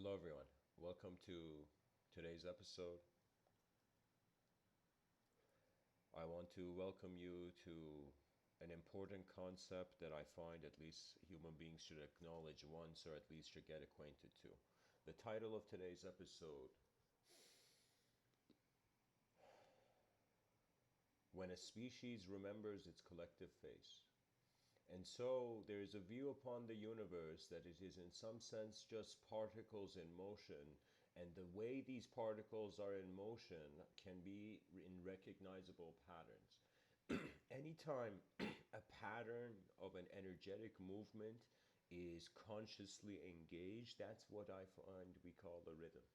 Hello, everyone. Welcome to today's episode. I want to welcome you to an important concept that I find at least human beings should acknowledge once or at least should get acquainted to. The title of today's episode: When a Species Remembers Its Collective Face. And so there is a view upon the universe that it is in some sense just particles in motion, and the way these particles are in motion can be in recognizable patterns. Anytime a pattern of an energetic movement is consciously engaged, that's what I find we call a rhythm.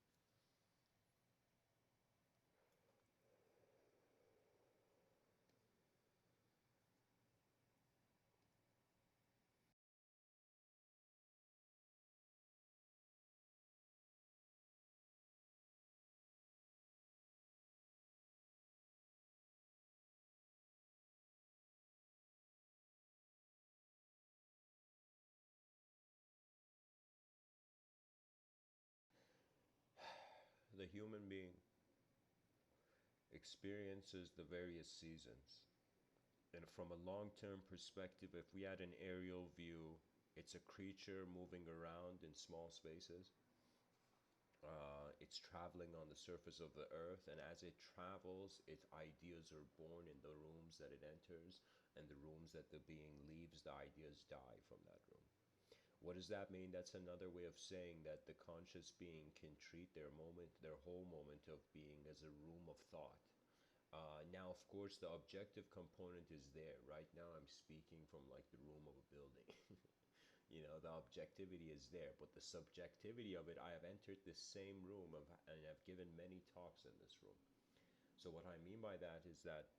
The human being experiences the various seasons. And from a long-term perspective, if we had an aerial view, it's a creature moving around in small spaces. It's traveling on the surface of the earth, and as it travels, its ideas are born in the rooms that it enters, and the rooms that the being leaves, the ideas die from that room. What does that mean? That's another way of saying that the conscious being can treat their whole moment of being as a room of thought. Now, of course, the objective component is there. Right now, I'm speaking from like the room of a building. The objectivity is there, but the subjectivity of it, I have entered this same room and I've given many talks in this room. So, what I mean by that is that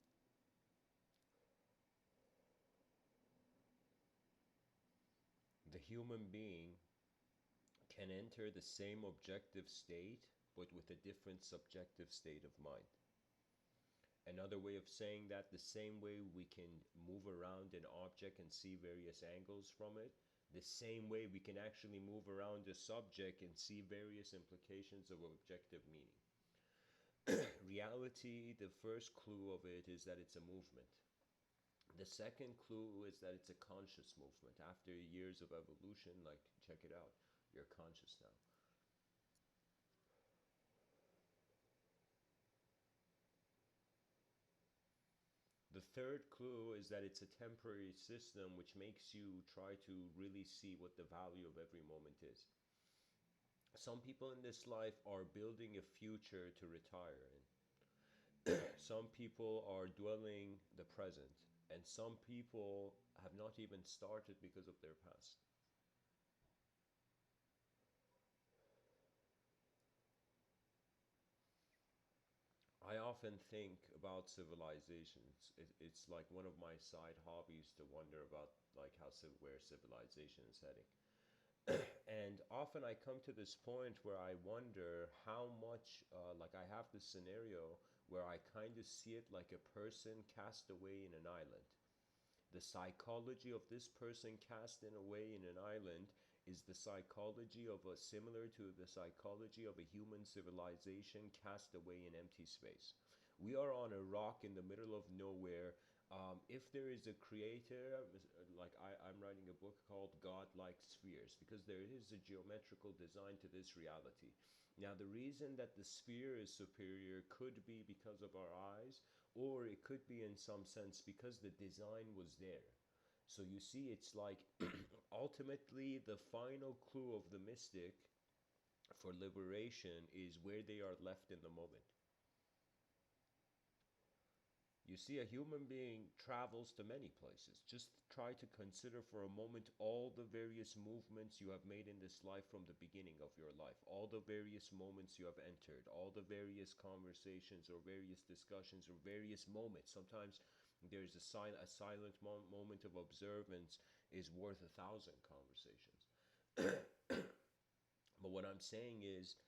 the human being can enter the same objective state, but with a different subjective state of mind. Another way of saying that, the same way we can move around an object and see various angles from it, the same way we can actually move around a subject and see various implications of objective meaning. Reality, the first clue of it is that it's a movement. The second clue is that it's a conscious movement. After years of evolution, like, check it out, you're conscious now. The third clue is that it's a temporary system which makes you try to really see what the value of every moment is. Some people in this life are building a future to retire in. Some people are dwelling the present. And some people have not even started because of their past. I often think about civilizations. It's like one of my side hobbies to wonder about like where civilization is heading. And often I come to this point where I wonder how much, like I have this scenario where I kind of see it like a person cast away in an island. The psychology of this person cast in away in an island is the psychology of a similar to the psychology of a human civilization cast away in empty space. We are on a rock in the middle of nowhere. If there is a creator, like I'm writing a book called God-like Spheres, because there is a geometrical design to this reality. Now, the reason that the sphere is superior could be because of our eyes, or it could be in some sense because the design was there. So you see, it's like ultimately the final clue of the mystic for liberation is where they are left in the moment. You see, a human being travels to many places. Just try to consider for a moment all the various movements you have made in this life from the beginning of your life, all the various moments you have entered, all the various conversations or various discussions or various moments. Sometimes there's a silent moment of observance is worth 1,000 conversations. But what I'm saying is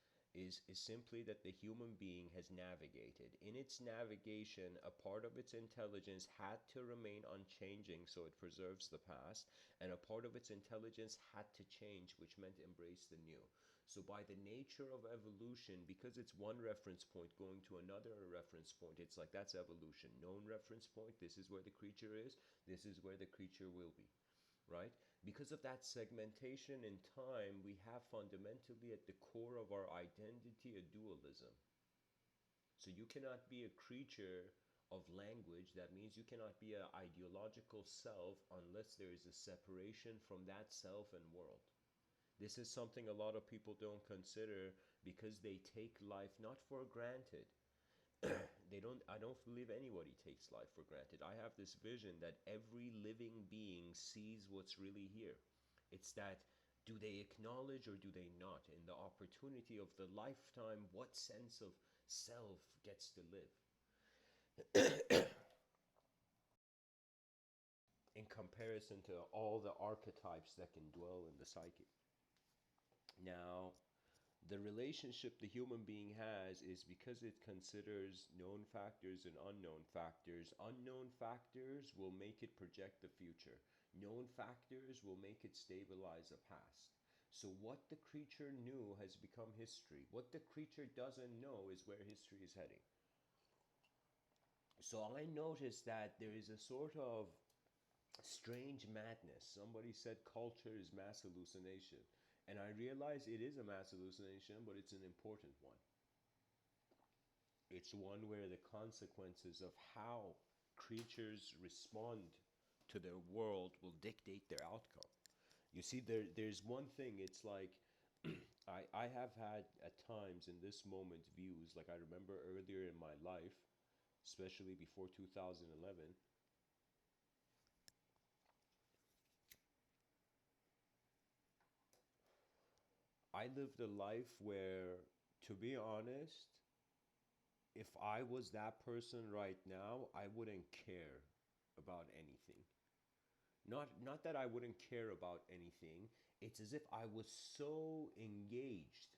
simply that the human being has navigated. In its navigation, a part of its intelligence had to remain unchanging so it preserves the past, and a part of its intelligence had to change, which meant embrace the new. So by the nature of evolution, because it's one reference point going to another reference point, it's like that's evolution. Known reference point, this is where the creature is, this is where the creature will be, right? Because of that segmentation in time, we have fundamentally at the core of our identity a dualism. So you cannot be a creature of language. That means you cannot be an ideological self unless there is a separation from that self and world. This is something a lot of people don't consider because they take life not for granted. I don't believe anybody takes life for granted. I have this vision that every living being sees what's really here. It's that, do they acknowledge or do they not? In the opportunity of the lifetime, what sense of self gets to live in comparison to all the archetypes that can dwell in the psyche? Now, the relationship the human being has is because it considers known factors and unknown factors. Unknown factors will make it project the future. Known factors will make it stabilize the past. So what the creature knew has become history. What the creature doesn't know is where history is heading. So I noticed that there is a sort of strange madness. Somebody said culture is mass hallucination. And I realize it is a mass hallucination, but it's an important one. It's one where the consequences of how creatures respond to their world will dictate their outcome. You see, there's one thing, it's like I have had at times in this moment views, like I remember earlier in my life, especially before 2011, I lived a life where, to be honest, if I was that person right now, I wouldn't care about anything. Not that I wouldn't care about anything. It's as if I was so engaged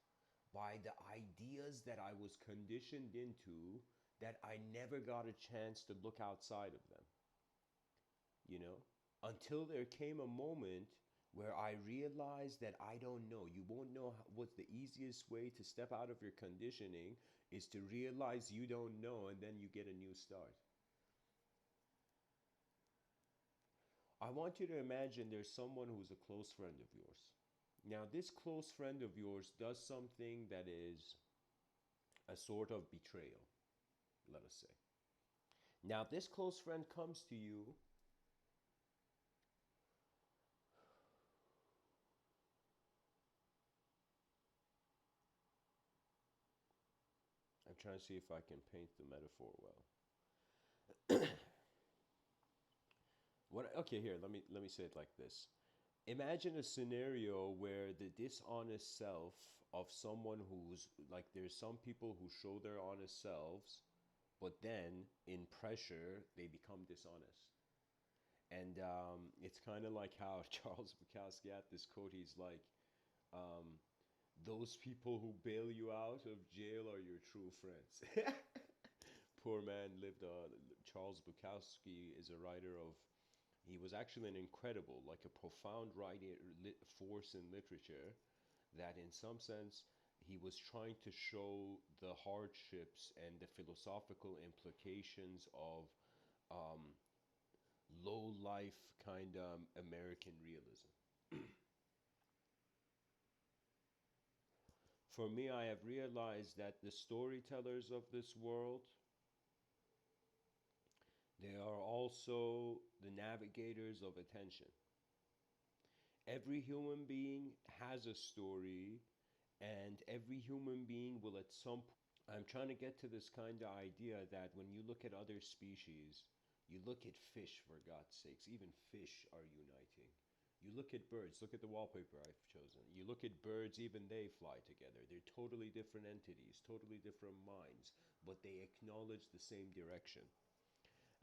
by the ideas that I was conditioned into that I never got a chance to look outside of them, you know? Until there came a moment where I realized that I don't know. You won't know what's the easiest way to step out of your conditioning is to realize you don't know, and then you get a new start. I want you to imagine there's someone who's a close friend of yours. Now, this close friend of yours does something that is a sort of betrayal, let us say. Now, this close friend comes to you. I'm trying to see if I can paint the metaphor well. Okay, here, let me say it like this. Imagine a scenario where the dishonest self of someone who's like, there's some people who show their honest selves, but then in pressure they become dishonest. And it's kind of like how Charles Bukowski had this quote. He's like, those people who bail you out of jail are your true friends. Poor man lived. Charles Bukowski is a writer of. He was actually an incredible, like a profound writer force in literature. That, in some sense, he was trying to show the hardships and the philosophical implications of low life kind of American realism. For me, I have realized that the storytellers of this world, they are also the navigators of attention. Every human being has a story, and every human being will at some point. I'm trying to get to this kind of idea that when you look at other species, you look at fish, for God's sakes, even fish are uniting. You look at birds, look at the wallpaper I've chosen. You look at birds, even they fly together. They're totally different entities, totally different minds, but they acknowledge the same direction.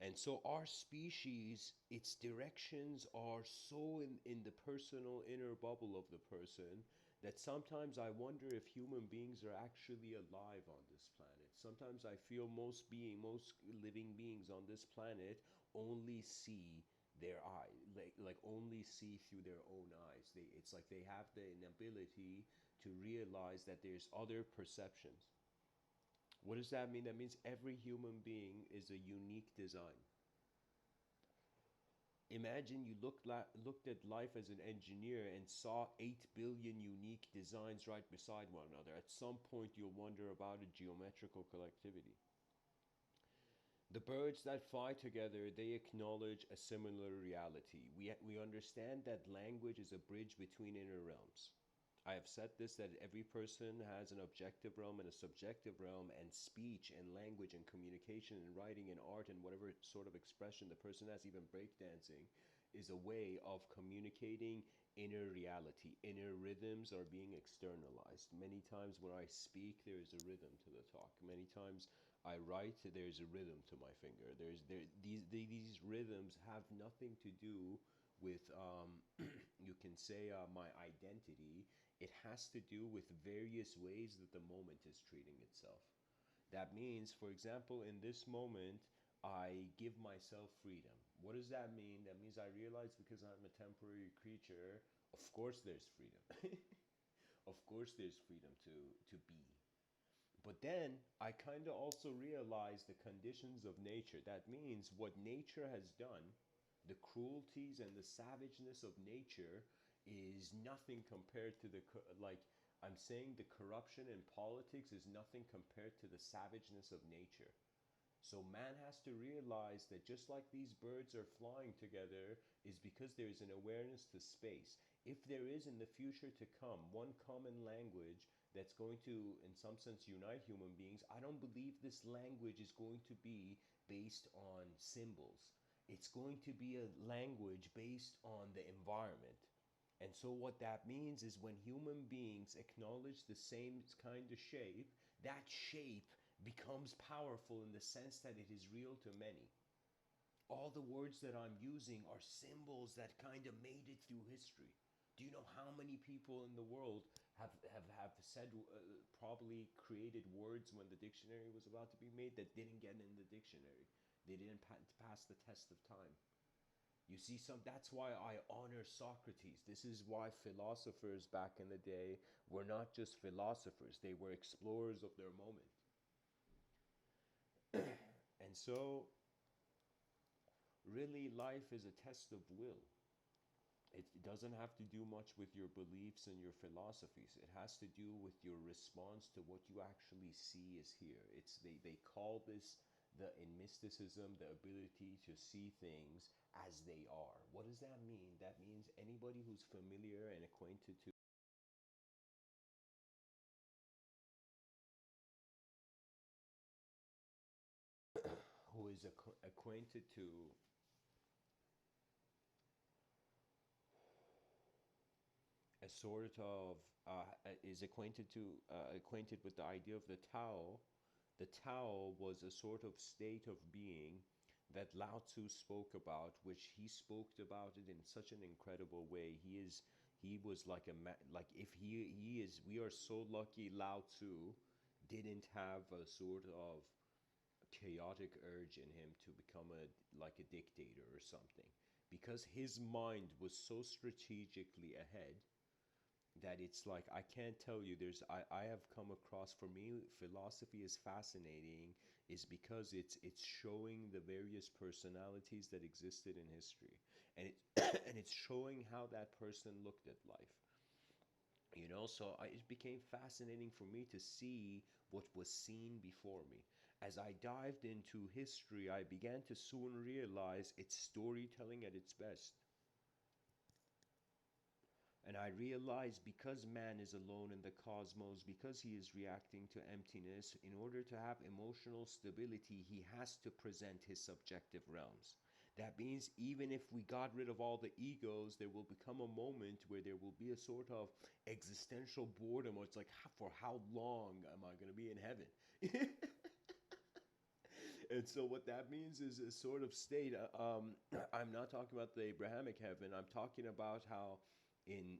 And so our species, its directions are so in the personal inner bubble of the person that sometimes I wonder if human beings are actually alive on this planet. Sometimes I feel most living beings on this planet only see their eye, like only see through their own eyes. It's like they have the inability to realize that there's other perceptions. What does that mean? That means every human being is a unique design. Imagine you looked at life as an engineer and saw 8 billion unique designs right beside one another. At some point, you'll wonder about a geometrical collectivity. The birds that fly together, they acknowledge a similar reality. We understand that language is a bridge between inner realms. I have said this, that every person has an objective realm and a subjective realm, and speech and language and communication and writing and art and whatever sort of expression the person has, even breakdancing, is a way of communicating inner reality. Inner rhythms are being externalized. Many times when I speak, there is a rhythm to the talk. Many times I write, there's a rhythm to my finger. These rhythms have nothing to do with you can say my identity. It has to do with various ways that the moment is treating itself. That means, for example, in this moment, I give myself freedom. What does that mean? That means I realize, because I'm a temporary creature, of course there's freedom. Of course there's freedom to be. But then I kind of also realize the conditions of nature. That means what nature has done, the cruelties and the savageness of nature, is nothing compared to like I'm saying, the corruption in politics is nothing compared to the savageness of nature. So man has to realize that just like these birds are flying together is because there is an awareness to space. If there is in the future to come one common language that's going to, in some sense, unite human beings, I don't believe this language is going to be based on symbols. It's going to be a language based on the environment. And so what that means is when human beings acknowledge the same kind of shape, that shape becomes powerful in the sense that it is real to many. All the words that I'm using are symbols that kind of made it through history. Do you know how many people in the world have said, probably created words when the dictionary was about to be made that didn't get in the dictionary? They didn't pass the test of time. You see, that's why I honor Socrates. This is why philosophers back in the day were not just philosophers, they were explorers of their moment. And so, really, life is a test of will. It doesn't have to do much with your beliefs and your philosophies. It has to do with your response to what you actually see is here. They call this, in mysticism, the ability to see things as they are. What does that mean? That means anybody who's familiar and acquainted to who is acquainted to a sort of is acquainted with the idea of the Tao. The Tao was a sort of state of being that Lao Tzu spoke about, which he spoke about it in such an incredible way. He was like like if he is, we are so lucky Lao Tzu didn't have a sort of chaotic urge in him to become like a dictator or something, because his mind was so strategically ahead that it's like, I can't tell you, I have come across, for me philosophy is fascinating, is because it's showing the various personalities that existed in history, and it and it's showing how that person looked at life. So it became fascinating for me to see what was seen before me. As I dived into history, I began to soon realize it's storytelling at its best. And I realized, because man is alone in the cosmos, because he is reacting to emptiness, in order to have emotional stability, he has to present his subjective realms. That means even if we got rid of all the egos, there will become a moment where there will be a sort of existential boredom, where it's like, for how long am I going to be in heaven? And so what that means is a sort of state. I'm not talking about the Abrahamic heaven. I'm talking about how in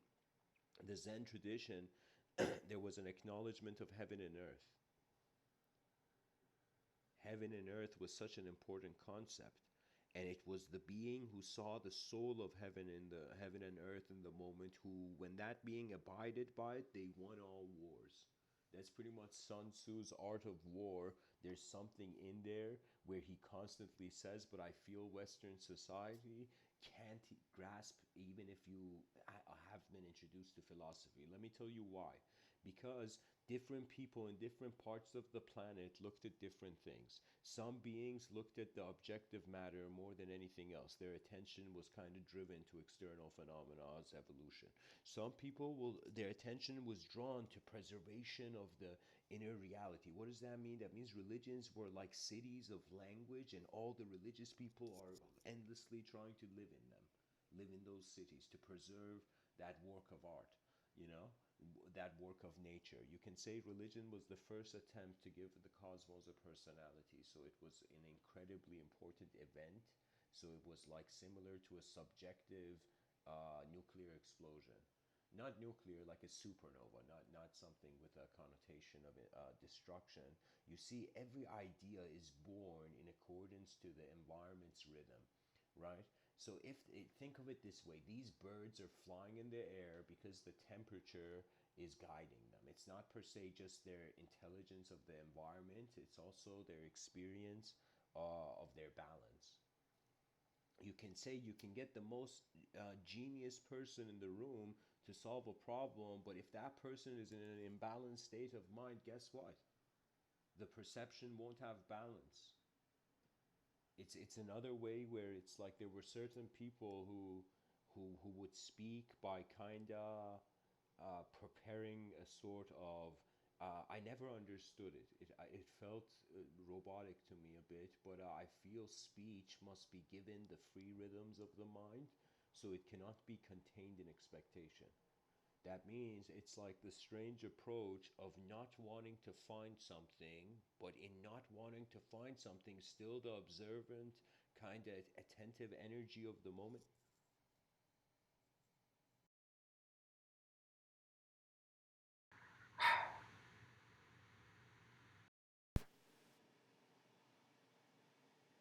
the Zen tradition there was an acknowledgement of heaven and earth. Heaven and earth was such an important concept. And it was the being who saw the soul of heaven in the heaven and earth in the moment, who, when that being abided by it, they won all wars. That's pretty much Sun Tzu's Art of War. There's something in there where he constantly says, but I feel Western society can't grasp, even if you have been introduced to philosophy. Let me tell you why. Because different people in different parts of the planet looked at different things. Some beings looked at the objective matter more than anything else. Their attention was kind of driven to external phenomena as evolution. Some people their attention was drawn to preservation of the inner reality. What does that mean? That means religions were like cities of language, and all the religious people are endlessly trying to live in them, live in those cities to preserve that work of art, you know, that work of nature. You can say religion was the first attempt to give the cosmos a personality. So it was an incredibly important event. So it was like similar to a subjective nuclear explosion. Not nuclear like a supernova, not something with a connotation of destruction. You see, every idea is born in accordance to the environment's rhythm, right? So think of it this way, these birds are flying in the air because the temperature is guiding them. It's not per se just their intelligence of the environment, it's also their experience of their balance. You can say you can get the most genius person in the room to solve a problem, but if that person is in an imbalanced state of mind, guess what? The perception won't have balance. It's another way where it's like there were certain people who would speak by kind of preparing a sort of I never understood it. It felt robotic to me a bit, but I feel speech must be given the free rhythms of the mind, so it cannot be contained in expectation. That means it's like the strange approach of not wanting to find something, but in not wanting to find something, still the observant, kind of attentive energy of the moment.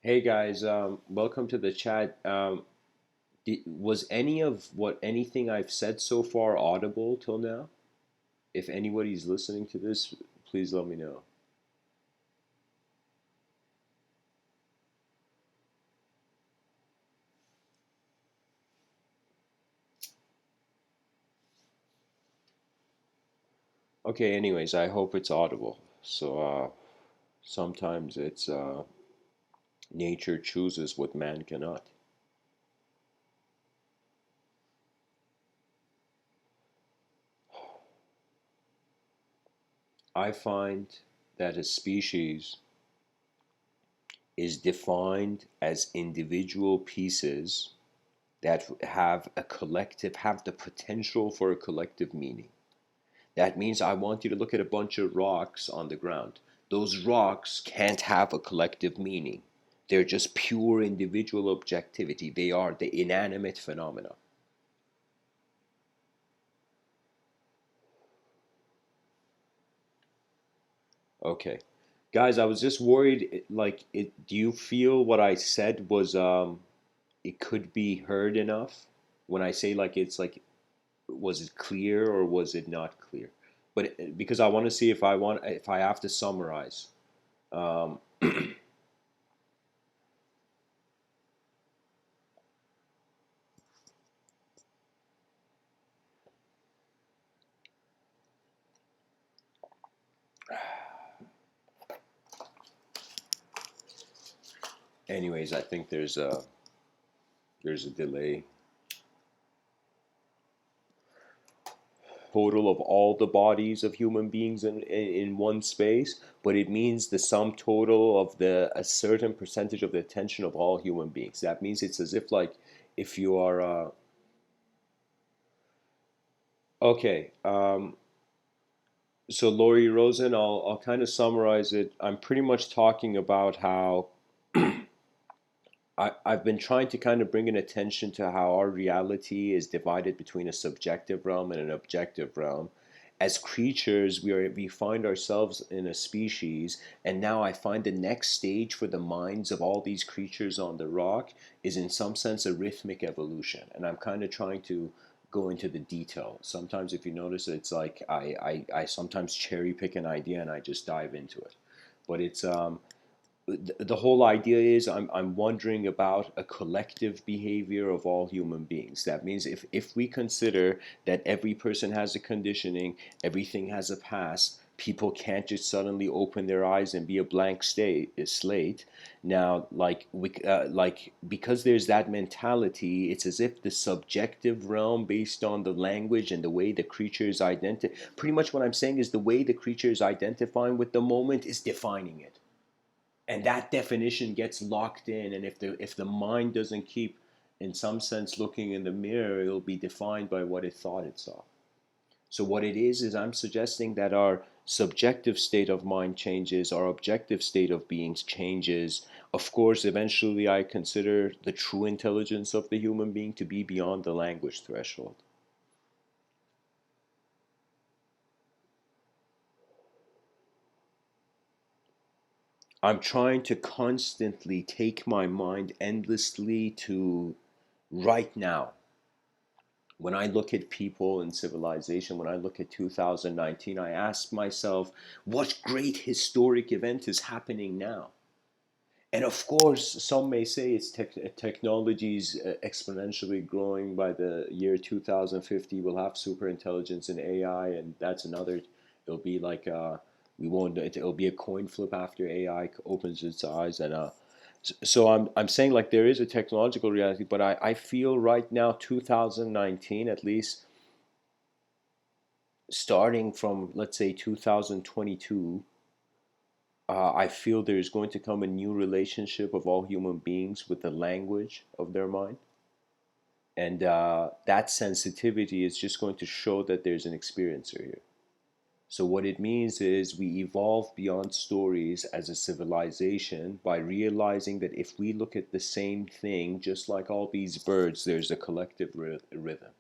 Hey guys, welcome to the chat. Was any of what anything I've said so far audible till now? If anybody's listening to this, please let me know. Okay, anyways, I hope it's audible. So, sometimes it's nature chooses what man cannot. I find that a species is defined as individual pieces that have the potential for a collective meaning. That means I want you to look at a bunch of rocks on the ground. Those rocks can't have a collective meaning. They're just pure individual objectivity. They are the inanimate phenomena. Okay. Guys, I was just worried, like, do you feel what I said was, it could be heard enough? When I say, like, it's like, was it clear or was it not clear? But because I want to see if I have to summarize. Um, anyways, I think there's a delay. Total of all the bodies of human beings in one space, but it means the sum total of the a certain percentage of the attention of all human beings. That means it's as if like if you are okay. So Laurie Rosen, I'll kind of summarize it. I'm pretty much talking about how I've been trying to kind of bring an attention to how our reality is divided between a subjective realm and an objective realm. as creatures, we find ourselves in a species, and now I find the next stage for the minds of all these creatures on the rock is in some sense a rhythmic evolution. And I'm kind of trying to go into the detail. Sometimes if you notice, it's like I sometimes cherry pick an idea and I just dive into it. But it's the whole idea is I'm wondering about a collective behavior of all human beings. That means if we consider that every person has a conditioning, everything has a past, people can't just suddenly open their eyes and be a blank slate. Now, like because there's that mentality, it's as if the subjective realm based on the language and the way the creature is pretty much what I'm saying is the way the creature is identifying with the moment is defining it, and that definition gets locked in, and if the mind doesn't keep in some sense looking in the mirror, it'll be defined by what it thought it saw. So what it is I'm suggesting that our subjective state of mind changes, our objective state of beings changes. Of course, eventually I consider the true intelligence of the human being to be beyond the language threshold. I'm trying to constantly take my mind endlessly to right now. When I look at people and civilization, when I look at 2019, I ask myself, what great historic event is happening now? And of course, some may say it's technology's exponentially growing. By the year 2050, we'll have super intelligence and AI, and that's another. It'll be like we won't. It'll be a coin flip after AI opens its eyes, and so I'm saying like there is a technological reality, but I feel right now 2019 at least, starting from let's say 2022, I feel there's going to come a new relationship of all human beings with the language of their mind. And that sensitivity is just going to show that there's an experiencer here. So, what it means is we evolve beyond stories as a civilization by realizing that if we look at the same thing, just like all these birds, there's a collective rhythm.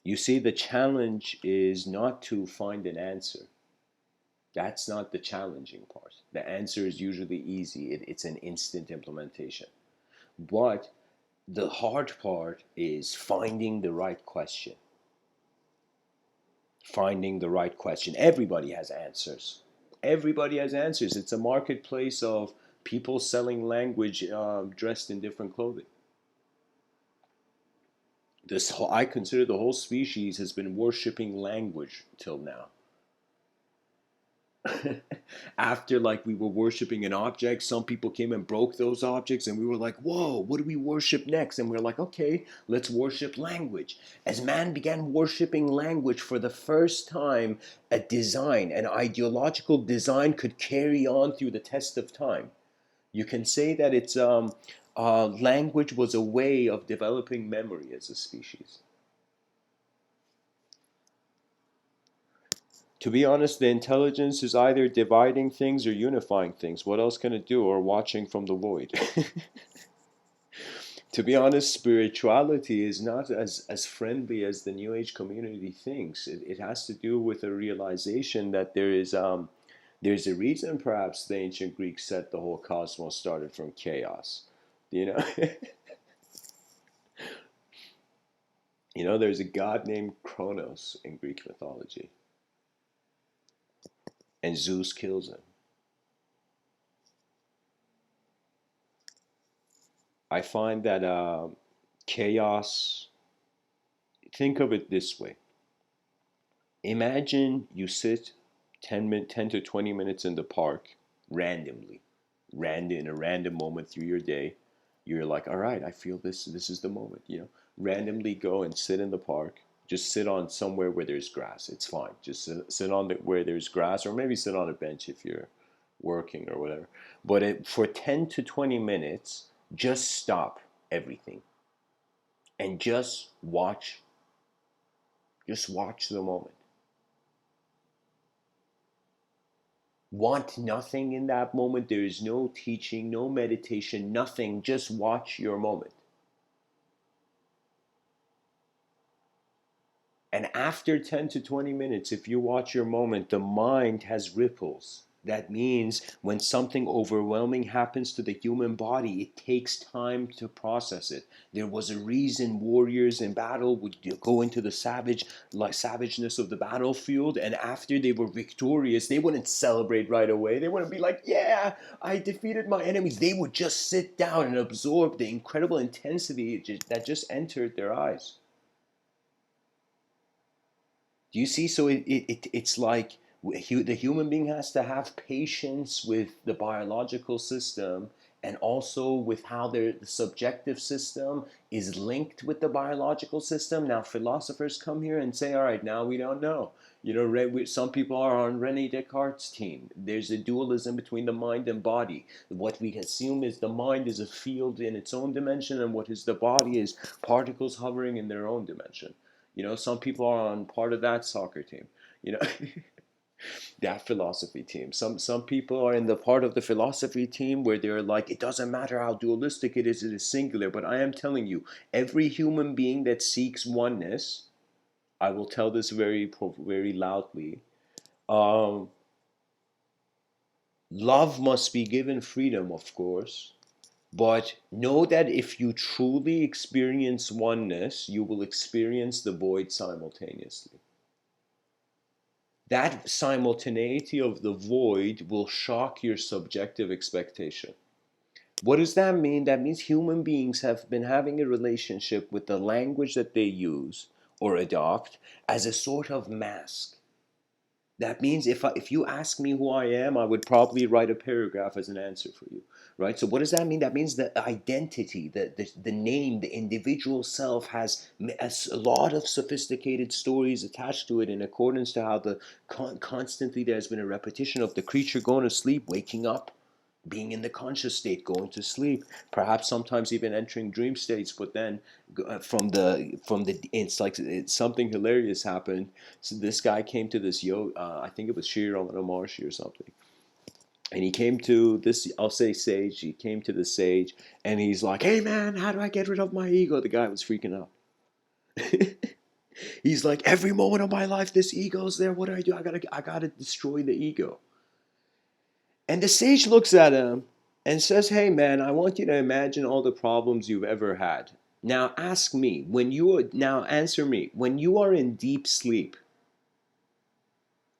You see, the challenge is not to find an answer. That's not the challenging part. The answer is usually easy, it's an instant implementation. But the hard part is finding the right question. Finding the right question. Everybody has answers. Everybody has answers. It's a marketplace of people selling language dressed in different clothing. I consider the whole species has been worshiping language till now. After like we were worshiping an object, some people came and broke those objects, and we were like, whoa, what do we worship next? And we are like, okay, let's worship language. As man began worshiping language for the first time, a design, an ideological design could carry on through the test of time. You can say that it's language was a way of developing memory as a species. To be honest, the intelligence is either dividing things or unifying things. What else can it do? Or watching from the void. To be honest, spirituality is not as friendly as the New Age community thinks. It has to do with a realization that there's a reason perhaps the ancient Greeks said the whole cosmos started from chaos. You know, there's a god named Kronos in Greek mythology, and Zeus kills him. I find that chaos, think of it this way. Imagine you sit 10 to 20 minutes in the park randomly, in a random moment through your day. You're like, all right, I feel this is the moment. Randomly go and sit in the park. Just sit on somewhere where there's grass. It's fine. Just sit on where there's grass, or maybe sit on a bench if you're working or whatever. But for 10 to 20 minutes, just stop everything and just watch the moment. Want nothing in that moment. There is no teaching, no meditation, nothing. Just watch your moment. And after 10 to 20 minutes, if you watch your moment, the mind has ripples. That means when something overwhelming happens to the human body, it takes time to process it. There was a reason warriors in battle would go into the savageness of the battlefield, and after they were victorious, they wouldn't celebrate right away. They wouldn't be like, "Yeah, I defeated my enemies." They would just sit down and absorb the incredible intensity that just entered their eyes. Do you see? So it's like the human being has to have patience with the biological system, and also with how the subjective system is linked with the biological system. Now, philosophers come here and say, all right, now we don't know. You know, some people are on Rene Descartes' team. There's a dualism between the mind and body. What we assume is the mind is a field in its own dimension, and what is the body is particles hovering in their own dimension. You know, some people are on part of that soccer team. You know, that philosophy team. Some people are in the part of the philosophy team where they're like, it doesn't matter how dualistic it is singular. But I am telling you, every human being that seeks oneness, I will tell this very loudly. Um, Love must be given freedom, of course. But know that if you truly experience oneness, you will experience the void simultaneously. That simultaneity of the void will shock your subjective expectation. What does that mean? That means human beings have been having a relationship with the language that they use or adopt as a sort of mask. That means if you ask me who I am, I would probably write a paragraph as an answer for you, right? So what does that mean? That means the identity, the name, the individual self has a lot of sophisticated stories attached to it in accordance to how constantly there's been a repetition of the creature going to sleep, waking up, being in the conscious state, going to sleep, perhaps sometimes even entering dream states. But then from the it's like something hilarious happened. So this guy came to this I think it was Shir Maharshi or something, and he came to this, I'll say sage. He came to the sage, and he's like, "Hey man, how do I get rid of my ego?" The guy was freaking out. He's like, "Every moment of my life, this ego's there. What do I do? I gotta destroy the ego." And the sage looks at him and says, "Hey man, I want you to imagine all the problems you've ever had. Now answer me. When you are in deep sleep,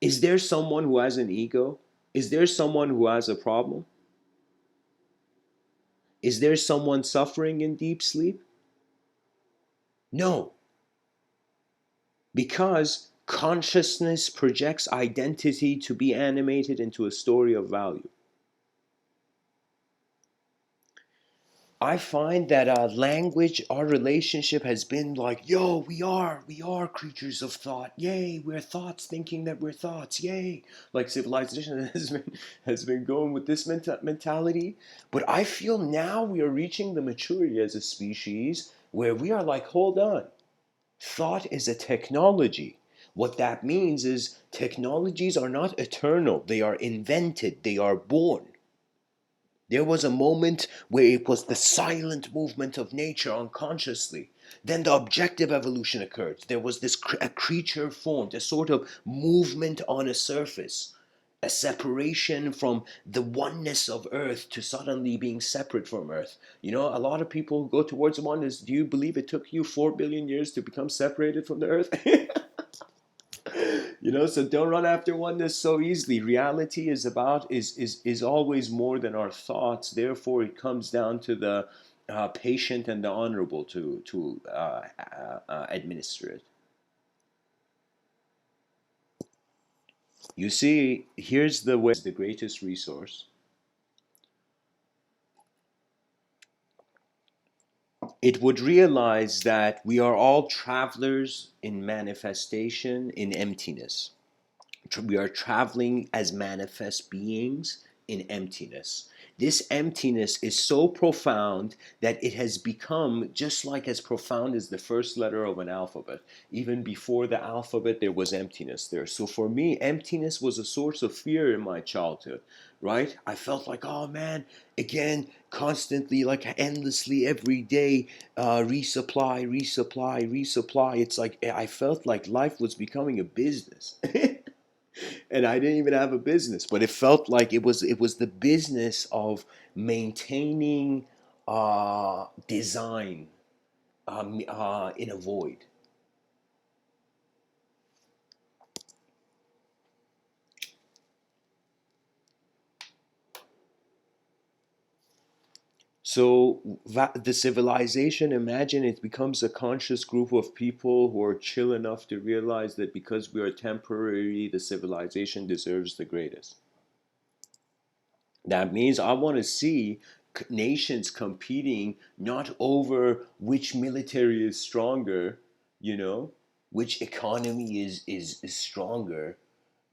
is there someone who has an ego? Is there someone who has a problem? Is there someone suffering in deep sleep? No, because consciousness projects identity to be animated into a story of value. I find that language, our relationship has been like, yo, we are creatures of thought. Yay, we're thoughts thinking that we're thoughts. Yay. Like civilization has been going with this mentality. But I feel now we are reaching the maturity as a species where we are like, hold on. Thought is a technology. What that means is technologies are not eternal. They are invented. They are born. There was a moment where it was the silent movement of nature unconsciously. Then the objective evolution occurred. There was a creature formed, a sort of movement on a surface, a separation from the oneness of Earth to suddenly being separate from Earth. You know, a lot of people who go towards oneness. Do you believe it took you 4 billion years to become separated from the Earth? You know, so don't run after oneness so easily. Reality is always more than our thoughts. Therefore, it comes down to the patient and the honorable to administer it. You see, here's the way. The greatest resource. It would realize that we are all travelers in manifestation in emptiness. We are traveling as manifest beings in emptiness. This emptiness is so profound that it has become just like as profound as the first letter of an alphabet. Even before the alphabet, there was emptiness there. So for me, emptiness was a source of fear in my childhood, right? I felt like, oh man, again, constantly, like endlessly every day, resupply, resupply, resupply. It's like I felt like life was becoming a business. And I didn't even have a business, but it felt like it was the business of maintaining design in a void. So that the civilization, imagine it becomes a conscious group of people who are chill enough to realize that because we are temporary, the civilization deserves the greatest. That means I want to see nations competing not over which military is stronger, you know, which economy is stronger.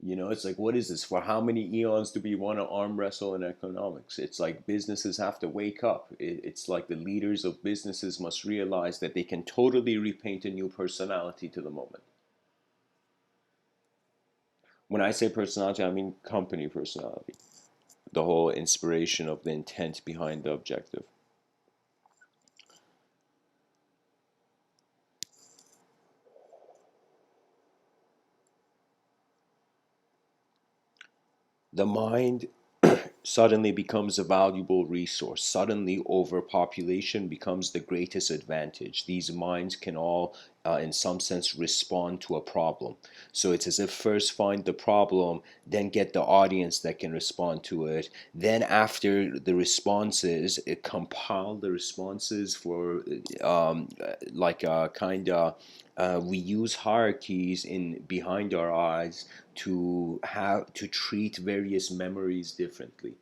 It's like, what is this? For how many eons do we want to arm wrestle in economics? It's like businesses have to wake up. It's like the leaders of businesses must realize that they can totally repaint a new personality to the moment. When I say personality, I mean company personality. The whole inspiration of the intent behind the objective. The mind suddenly becomes a valuable resource. Suddenly, overpopulation becomes the greatest advantage. These minds can all, in some sense, respond to a problem. So it's as if first find the problem, then get the audience that can respond to it. Then, after the responses, compile the responses for like a kind of we use hierarchies in behind our eyes to treat various memories differently.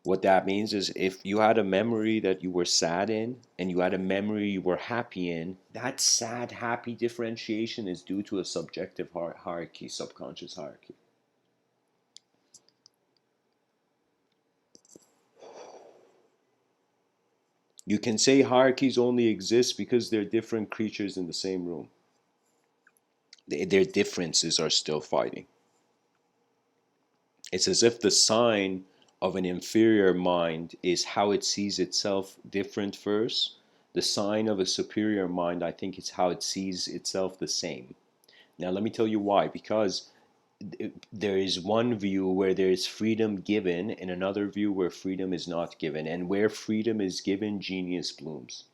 What that means is if you had a memory that you were sad in and you had a memory you were happy in, that sad happy differentiation is due to a subjective hierarchy, subconscious hierarchy. You can say hierarchies only exist because they're different creatures in the same room. Their differences are still fighting. It's as if the sign of an inferior mind is how it sees itself different first. The sign of a superior mind, I think, is how it sees itself the same. Now, let me tell you why. Because there is one view where there is freedom given, and another view where freedom is not given. And where freedom is given, genius blooms.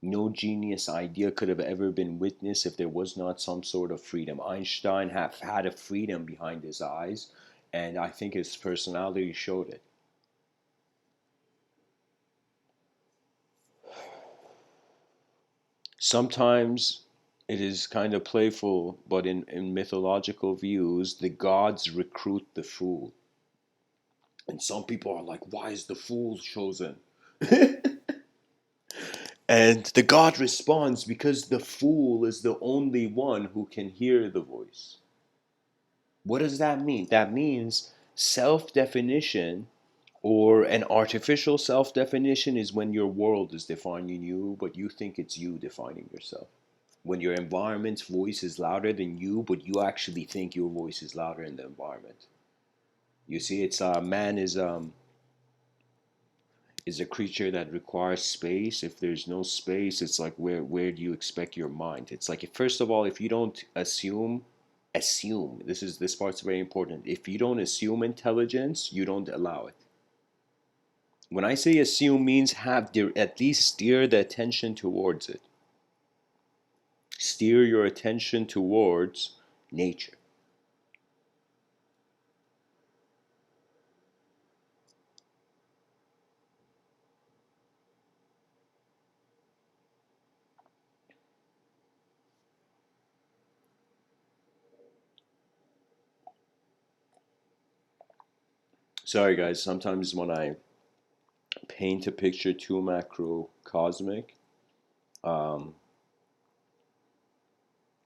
No genius idea could have ever been witnessed if there was not some sort of freedom. Einstein had a freedom behind his eyes, and I think his personality showed it. Sometimes it is kind of playful, but in mythological views, the gods recruit the fool. And some people are like, why is the fool chosen? And the god responds, because the fool is the only one who can hear the voice. What does that mean? That means self definition or an artificial self definition is when your world is defining you, but you think it's you defining yourself. When your environment's voice is louder than you, but you actually think your voice is louder than the environment. You see, it's man is a creature that requires space. If there's no space, it's like where do you expect your mind? It's like first of all, if you don't assume, this part's very important. If you don't assume intelligence, you don't allow it. When I say assume means at least steer the attention towards it. Steer your attention towards nature. Sorry guys, sometimes when I paint a picture too macrocosmic, um,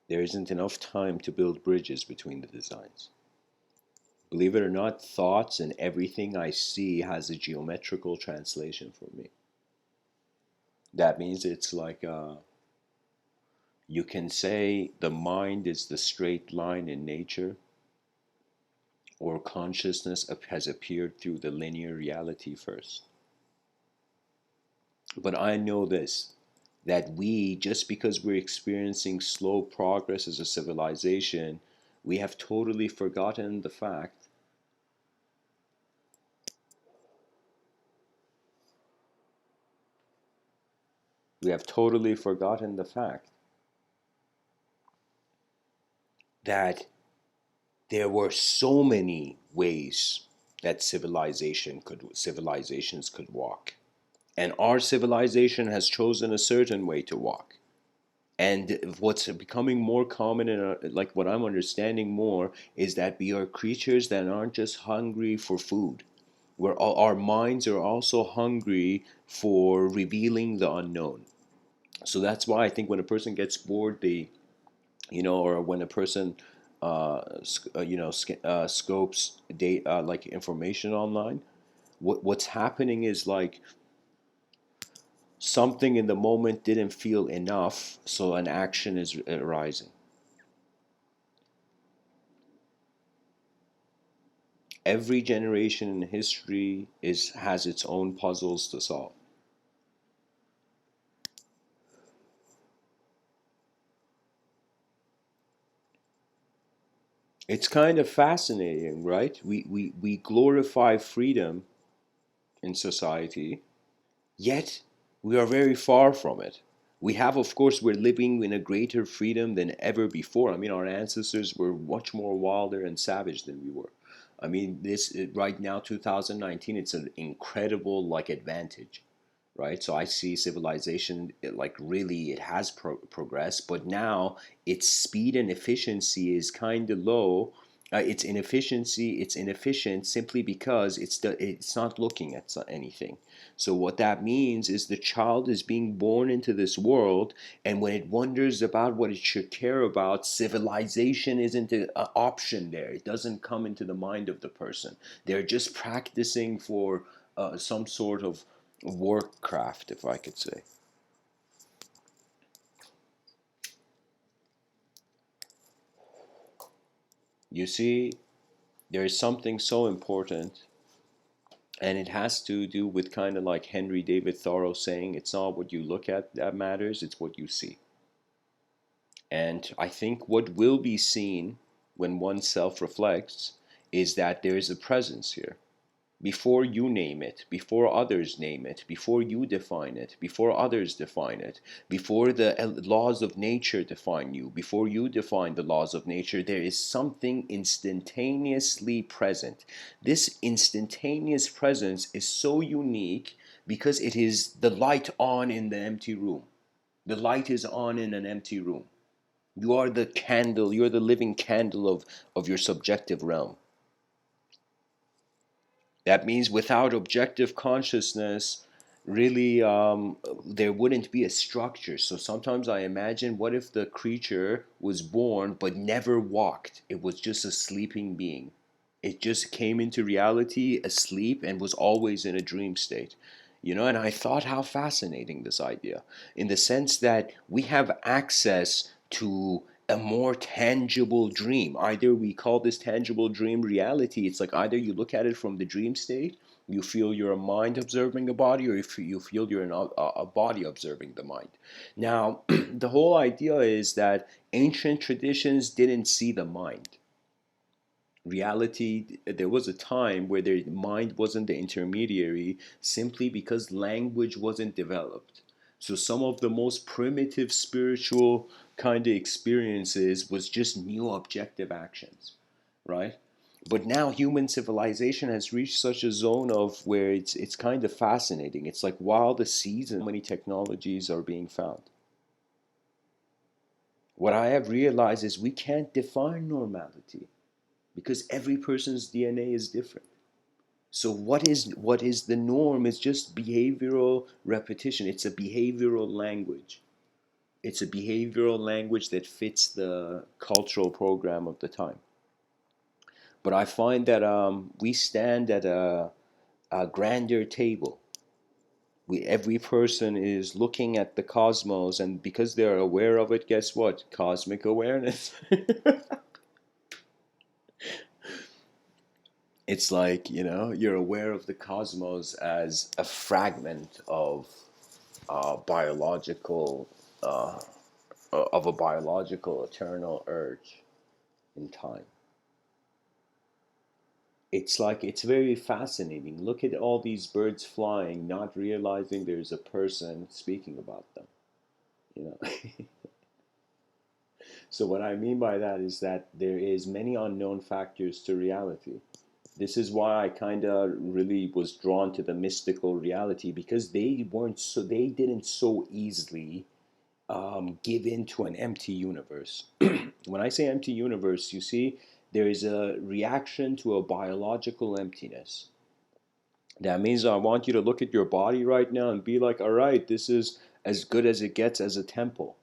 there isn't enough time to build bridges between the designs. Believe it or not, thoughts and everything I see has a geometrical translation for me. That means it's like you can say the mind is the straight line in nature, or consciousness has appeared through the linear reality first. But I know this, that we, just because we're experiencing slow progress as a civilization, we have totally forgotten the fact we have totally forgotten the fact that there were so many ways that civilizations could walk. And our civilization has chosen a certain way to walk. And what's becoming more common in like what I'm understanding more is that we are creatures that aren't just hungry for food. Our minds are also hungry for revealing the unknown. So that's why I think when a person gets bored, or when a person, scopes data, like information online, what's happening is like something in the moment didn't feel enough, so an action is arising. Every generation in history has its own puzzles to solve. It's kind of fascinating, right? We glorify freedom in society, yet we are very far from it. We have, of course, we're living in a greater freedom than ever before. I mean, our ancestors were much more wilder and savage than we were. I mean, this right now, 2019, it's an incredible like advantage, right? So I see civilization like really it has progressed, but now its speed and efficiency is kind of low. It's inefficient simply because it's not looking at anything. So what that means is the child is being born into this world, and when it wonders about what it should care about, civilization isn't an option there. It doesn't come into the mind of the person. They're just practicing for some sort of workcraft, if I could say. You see, there is something so important, and it has to do with kind of like Henry David Thoreau saying, it's not what you look at that matters, it's what you see. And I think what will be seen when one self reflects is that there is a presence here. Before you name it, before others name it, before you define it, before others define it, before the laws of nature define you, before you define the laws of nature, there is something instantaneously present. This instantaneous presence is so unique because it is the light on in the empty room. The light is on in an empty room. You are the candle, you're the living candle of your subjective realm. That means without objective consciousness, really, there wouldn't be a structure. So sometimes I imagine, what if the creature was born but never walked? It was just a sleeping being. It just came into reality asleep and was always in a dream state. And I thought how fascinating this idea, in the sense that we have access to a more tangible dream. Either we call this tangible dream reality. It's like either you look at it from the dream state, you feel you're a mind observing a body, or if you feel you're a body observing the mind. Now, the whole idea is that ancient traditions didn't see the mind. Reality, there was a time where the mind wasn't the intermediary, simply because language wasn't developed. So some of the most primitive spiritual kind of experiences was just new objective actions, right? But now human civilization has reached such a zone of where it's kind of fascinating. It's like wild the seeds and many technologies are being found. What I have realized is we can't define normality, because every person's DNA is different. So what is the norm is just behavioral repetition. It's a behavioral language. It's a behavioral language that fits the cultural program of the time. But I find that we stand at a grander table. Every person is looking at the cosmos, and because they're aware of it, guess what? Cosmic awareness. It's like, you're aware of the cosmos as a fragment biological, uh, of a biological eternal urge in time. It's very fascinating. Look at all these birds flying, not realizing there's a person speaking about them. You know. So what I mean by that is that there is many unknown factors to reality. This is why I kind of really was drawn to the mystical reality, because they didn't so easily give in to an empty universe. When I say empty universe, you see, there is a reaction to a biological emptiness. That means I want you to look at your body right now and be like, all right, this is as good as it gets as a temple.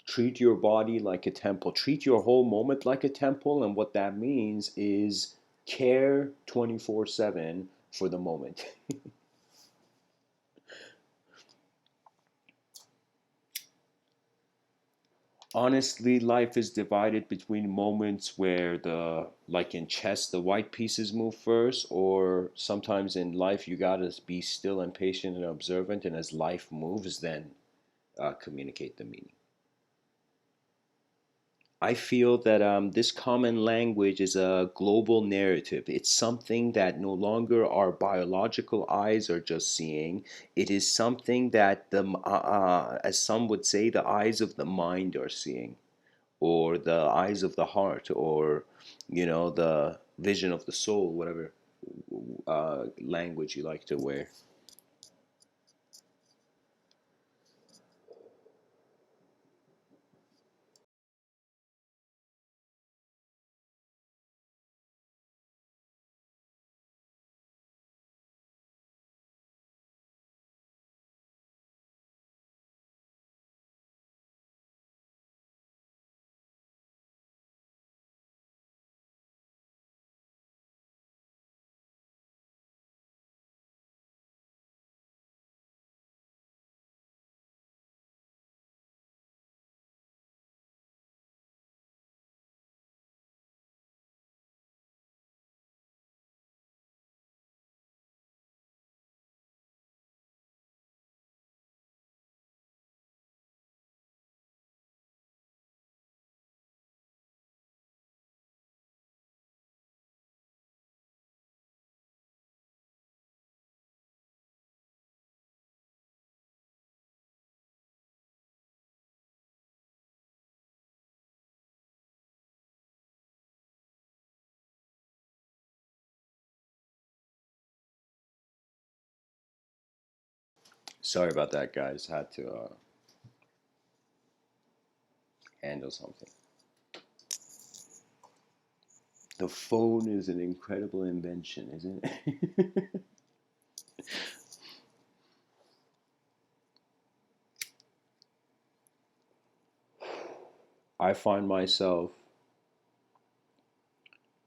Treat your body like a temple. Treat your whole moment like a temple. And what that means is care 24/7 for the moment. Honestly, life is divided between moments where like in chess, the white pieces move first, or sometimes in life, you gotta be still and patient and observant. And as life moves, then communicate the meaning. I feel that this common language is a global narrative. It's something that no longer our biological eyes are just seeing. It is something that as some would say, the eyes of the mind are seeing, or the eyes of the heart, or the vision of the soul, whatever language you like to wear. Sorry about that, guys. Had to handle something. The phone is an incredible invention, isn't it? I find myself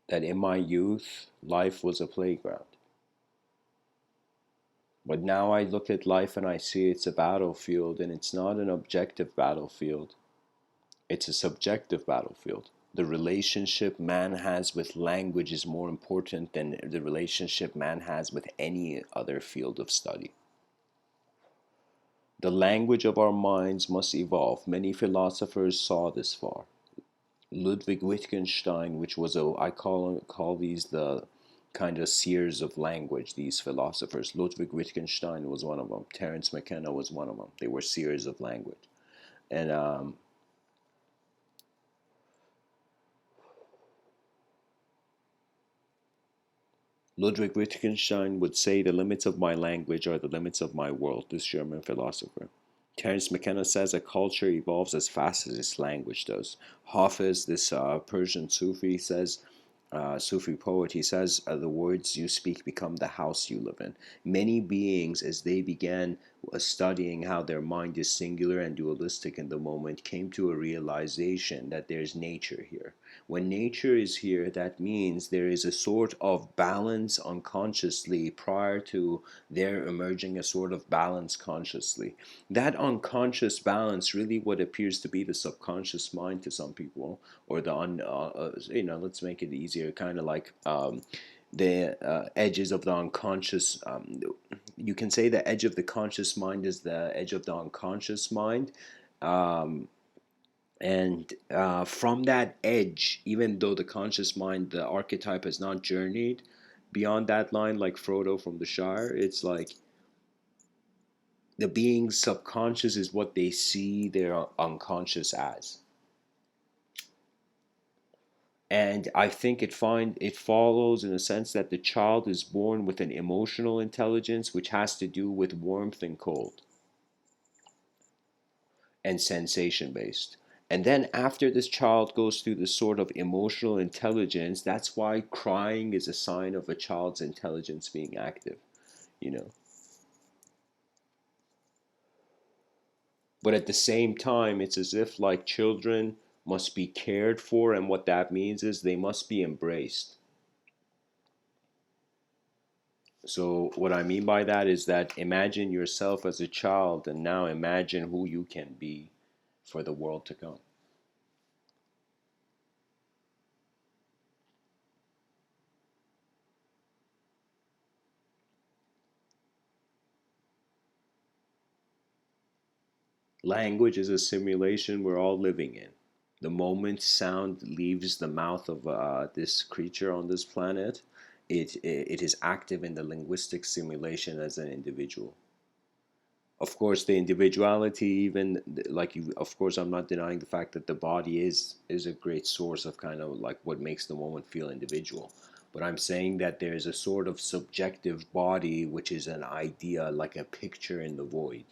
that in my youth, life was a playground. But now I look at life and I see it's a battlefield, and it's not an objective battlefield, it's a subjective battlefield. The relationship man has with language is more important than the relationship man has with any other field of study. The language of our minds must evolve. Many philosophers saw this far. Ludwig Wittgenstein, which was I call these the kind of seers of language, these philosophers. Ludwig Wittgenstein was one of them. Terence McKenna was one of them. They were seers of language. And Ludwig Wittgenstein would say the limits of my language are the limits of my world, this German philosopher. Terence McKenna says a culture evolves as fast as its language does. Hafiz, this Persian Sufi, says, Sufi poet, he says, the words you speak become the house you live in. Many beings, as they began studying how their mind is singular and dualistic in the moment, came to a realization that there's nature here. When nature is here, that means there is a sort of balance unconsciously prior to their emerging a sort of balance consciously. That unconscious balance, really what appears to be the subconscious mind to some people, or the let's make it easier, kind of like the edges of the unconscious. You can say the edge of the conscious mind is the edge of the unconscious mind. Um, and from that edge, even though the conscious mind, the archetype has not journeyed beyond that line, like Frodo from the Shire, it's like the being's subconscious is what they see their unconscious as. And I think it follows in a sense that the child is born with an emotional intelligence which has to do with warmth and cold and sensation based. And then after this child goes through this sort of emotional intelligence, that's why crying is a sign of a child's intelligence being active, you know. But at the same time, it's as if like children must be cared for, and what that means is they must be embraced. So, what I mean by that is that imagine yourself as a child, and now imagine who you can be for the world to come. Language is a simulation we're all living in. The moment sound leaves the mouth of this creature on this planet, it is active in the linguistic simulation as an individual. Of course, the individuality, even like you, of course, I'm not denying the fact that the body is a great source of kind of like what makes the moment feel individual. But I'm saying that there's a sort of subjective body, which is an idea, like a picture in the void,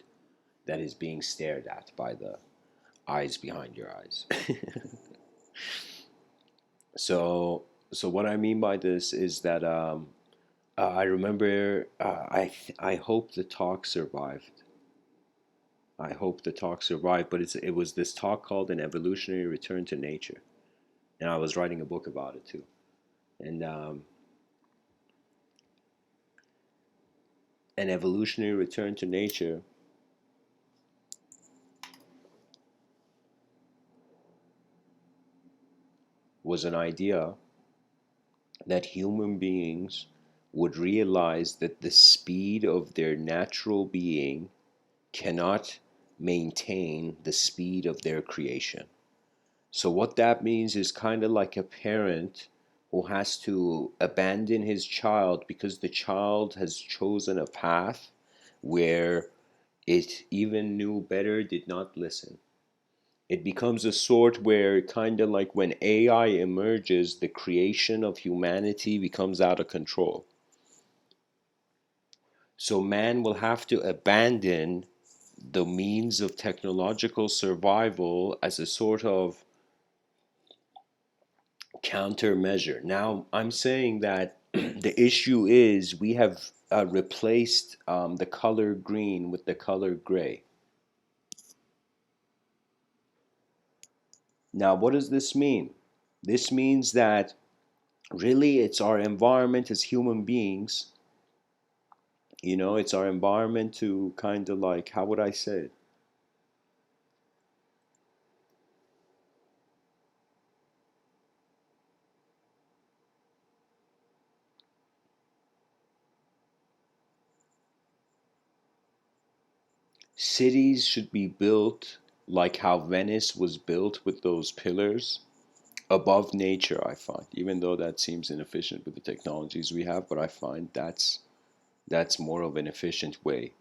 that is being stared at by the eyes behind your eyes. So what I mean by this is that I remember I hope the talk survived. I hope the talk survived, but it was this talk called An Evolutionary Return to Nature, and I was writing a book about it too. And An Evolutionary Return to Nature was an idea that human beings would realize that the speed of their natural being cannot maintain the speed of their creation. So, what that means is kind of like a parent who has to abandon his child because the child has chosen a path where it even knew better, did not listen. It becomes a sort where, kind of like when AI emerges, the creation of humanity becomes out of control. So, man will have to abandon the means of technological survival as a sort of countermeasure. Now, I'm saying that the issue is we have replaced the color green with the color gray. Now, what does this mean? This means that really it's our environment as human beings, it's our environment to kind of like, how would I say it? Cities should be built like how Venice was built with those pillars above nature, I find, even though that seems inefficient with the technologies we have, but I find that's more of an efficient way.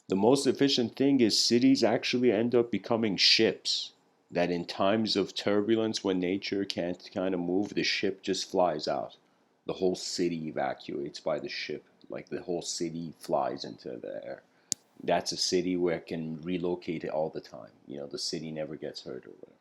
The most efficient thing is cities actually end up becoming ships that in times of turbulence when nature can't kind of move, the ship just flies out. The whole city evacuates by the ship, like the whole city flies into the air. That's a city where it can relocate it all the time. The city never gets hurt or whatever.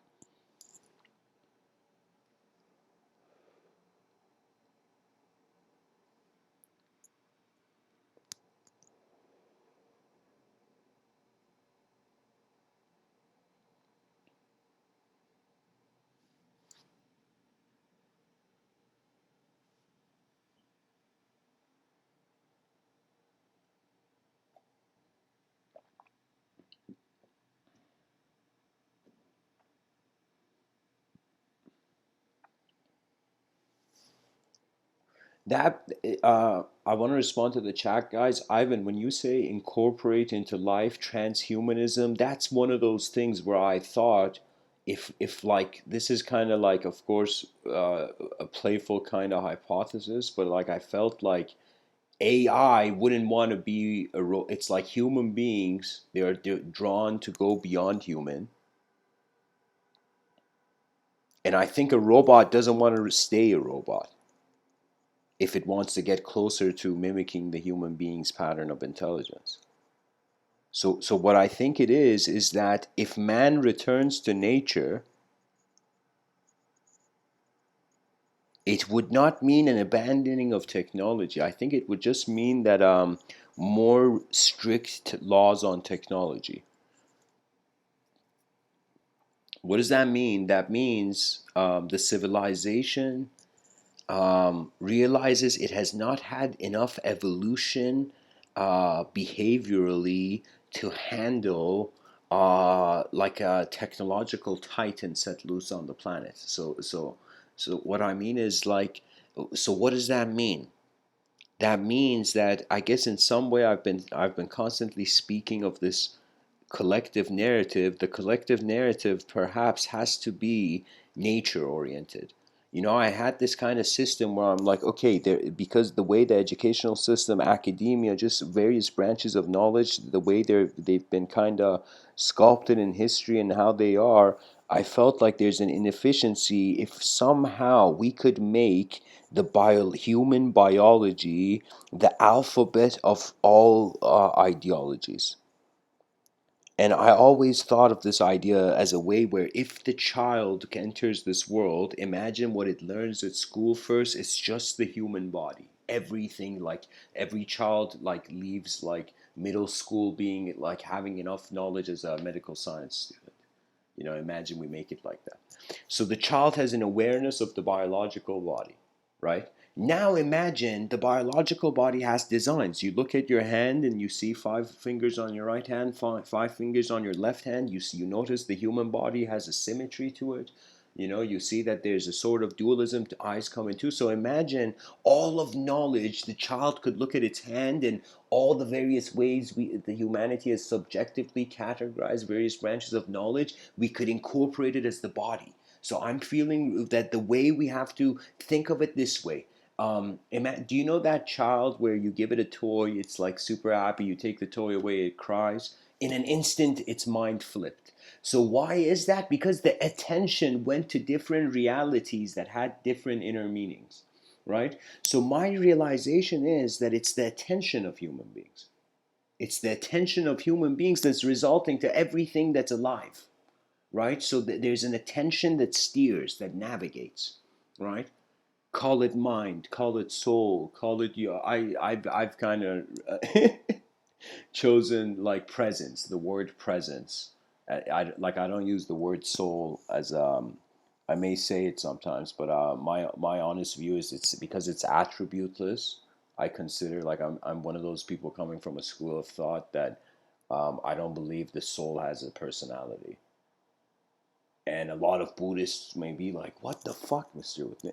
That I want to respond to the chat, guys. Ivan, when you say incorporate into life transhumanism, that's one of those things where I thought, if like this is kind of like, of course, a playful kind of hypothesis, but like I felt like AI wouldn't want to be it's like human beings, they're drawn to go beyond human, and I think a robot doesn't want to stay a robot if it wants to get closer to mimicking the human being's pattern of intelligence. So what I think it is that if man returns to nature, it would not mean an abandoning of technology. I think it would just mean that more strict laws on technology. What does that mean? That means the civilization realizes it has not had enough evolution behaviorally to handle like a technological titan set loose on the planet. So what I mean is like, so what does that mean? That means that I guess in some way I've been constantly speaking of this collective narrative. The collective narrative perhaps has to be nature oriented. I had this kind of system where I'm like, okay, there, because the way the educational system, academia, just various branches of knowledge, the way they've been kind of sculpted in history and how they are, I felt like there's an inefficiency if somehow we could make the human biology the alphabet of all ideologies. And I always thought of this idea as a way where if the child enters this world, imagine what it learns at school first. It's just the human body. Everything, like every child like leaves like middle school being like having enough knowledge as a medical science student. Imagine we make it like that. So the child has an awareness of the biological body, right? Now imagine the biological body has designs. You look at your hand and you see 5 fingers on your right hand, five fingers on your left hand. You notice the human body has a symmetry to it. You see that there's a sort of dualism to eyes coming too. So imagine all of knowledge. The child could look at its hand and all the various ways the humanity has subjectively categorized various branches of knowledge. We could incorporate it as the body. So I'm feeling that the way we have to think of it this way. Do you know that child where you give it a toy, it's like super happy, you take the toy away, it cries? In an instant, its mind flipped. So why is that? Because the attention went to different realities that had different inner meanings, right? So my realization is that it's the attention of human beings. It's the attention of human beings that's resulting to everything that's alive, right? So there's an attention that steers, that navigates, right? Call it mind, call it soul, call it you. I've kind of chosen like presence, the word presence. I don't use the word soul as I may say it sometimes, but my honest view is it's because it's attributeless. I consider like I'm one of those people coming from a school of thought that I don't believe the soul has a personality. And a lot of Buddhists may be like, "What the fuck, Mr.Within?"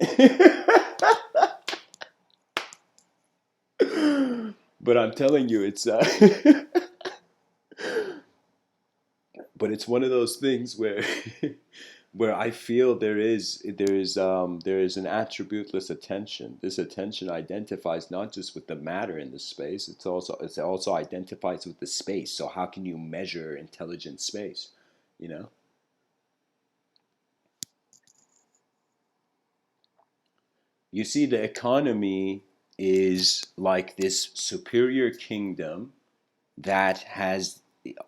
But I'm telling you, it's but it's one of those things where where I feel there is an attributeless attention. This attention identifies not just with the matter in the space, it's also identifies with the space. So how can you measure intelligent space? You know? You see, the economy is like this superior kingdom that has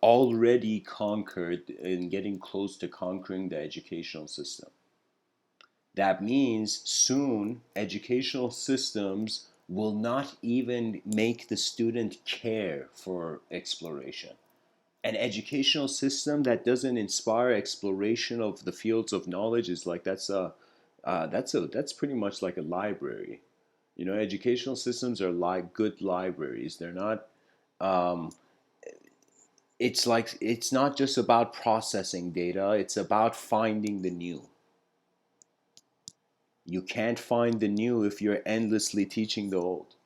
already conquered and getting close to conquering the educational system. That means soon educational systems will not even make the student care for exploration. An educational system that doesn't inspire exploration of the fields of knowledge is like that's pretty much like a library. Educational systems are like good libraries. They're not. It's like it's not just about processing data. It's about finding the new. You can't find the new if you're endlessly teaching the old.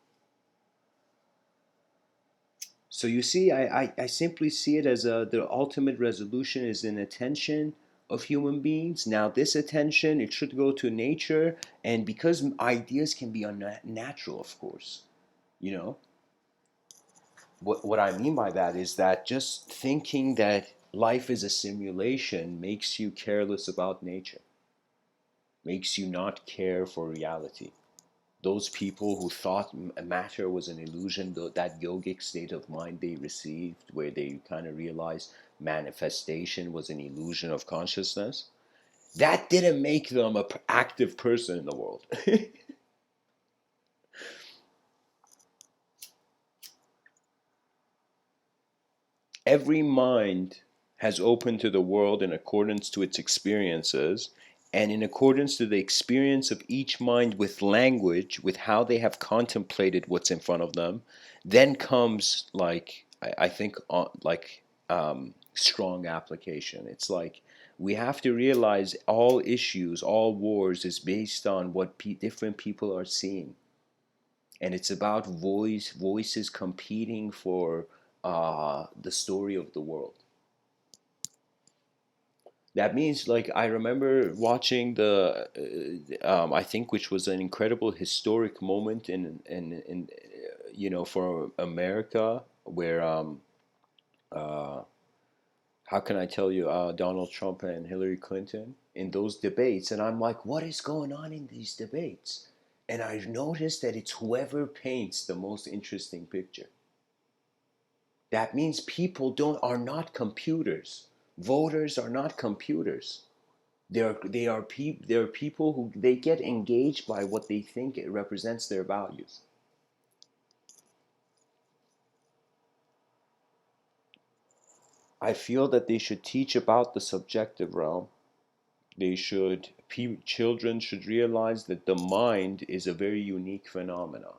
So you see, I simply see it as the ultimate resolution is in attention of human beings. Now, this attention, it should go to nature, and because ideas can be unnatural, of course, you know, what I mean by that is that just thinking that life is a simulation makes you careless about nature, makes you not care for reality. Those people who thought matter was an illusion, that yogic state of mind they received, where they kind of realized manifestation was an illusion of consciousness, that didn't make them an active person in the world. Every mind has opened to the world in accordance to its experiences, and in accordance to the experience of each mind with language, with how they have contemplated what's in front of them, then comes like I think like strong application. It's like we have to realize all issues, all wars is based on what different people are seeing, and it's about voices competing for the story of the world. That means, like, I remember watching I think, which was an incredible historic moment in for America, where uh, how can I tell you, Donald Trump and Hillary Clinton in those debates, and I'm like, what is going on in these debates? And I noticed that it's whoever paints the most interesting picture. That means people don't are not computers. Voters are not computers. They are people who they get engaged by what they think it represents their values. I feel that they should teach about the subjective realm. Children should realize that the mind is a very unique phenomenon,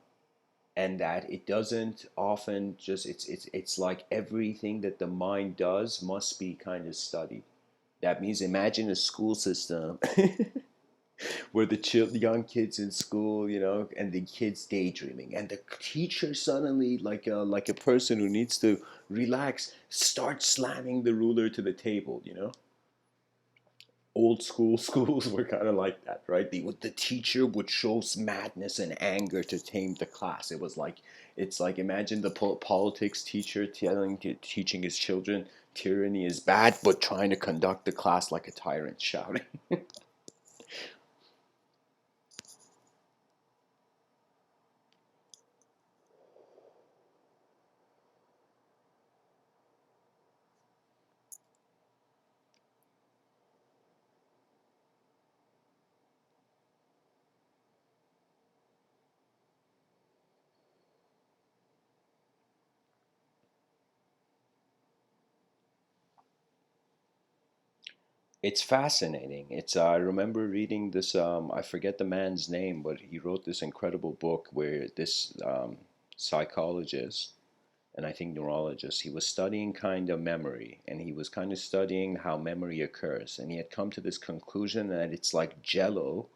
and that it doesn't often just it's like everything that the mind does must be kind of studied. That means imagine a school system where the young kids in school, and the kids daydreaming, and the teacher suddenly, like a person who needs to relax, starts slamming the ruler to the table. Old school schools were kind of like that, right? The teacher would show madness and anger to tame the class. It's like imagine the politics teacher teaching his children tyranny is bad, but trying to conduct the class like a tyrant, shouting. It's fascinating. I remember reading this. I forget the man's name, but he wrote this incredible book where this psychologist and I think neurologist, he was studying kind of memory, and he was kind of studying how memory occurs, and he had come to this conclusion that it's like Jello.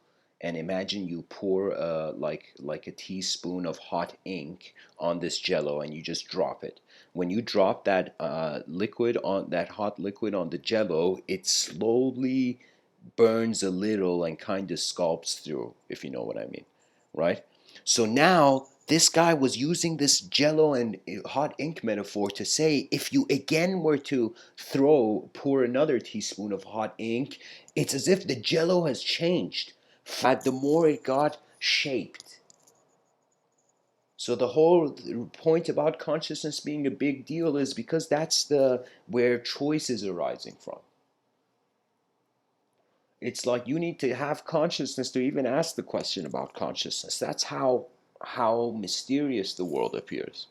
And imagine you pour like a teaspoon of hot ink on this Jello, and you just drop it. When you drop that hot liquid on the Jello, it slowly burns a little and kind of sculpts through, if you know what I mean, right? So now this guy was using this jello and hot ink metaphor to say if you again were to pour another teaspoon of hot ink, it's as if the jello has changed the more it got shaped. So the whole point about consciousness being a big deal is because that's the where choice is arising from. It's like you need to have consciousness to even ask the question about consciousness. That's how mysterious the world appears.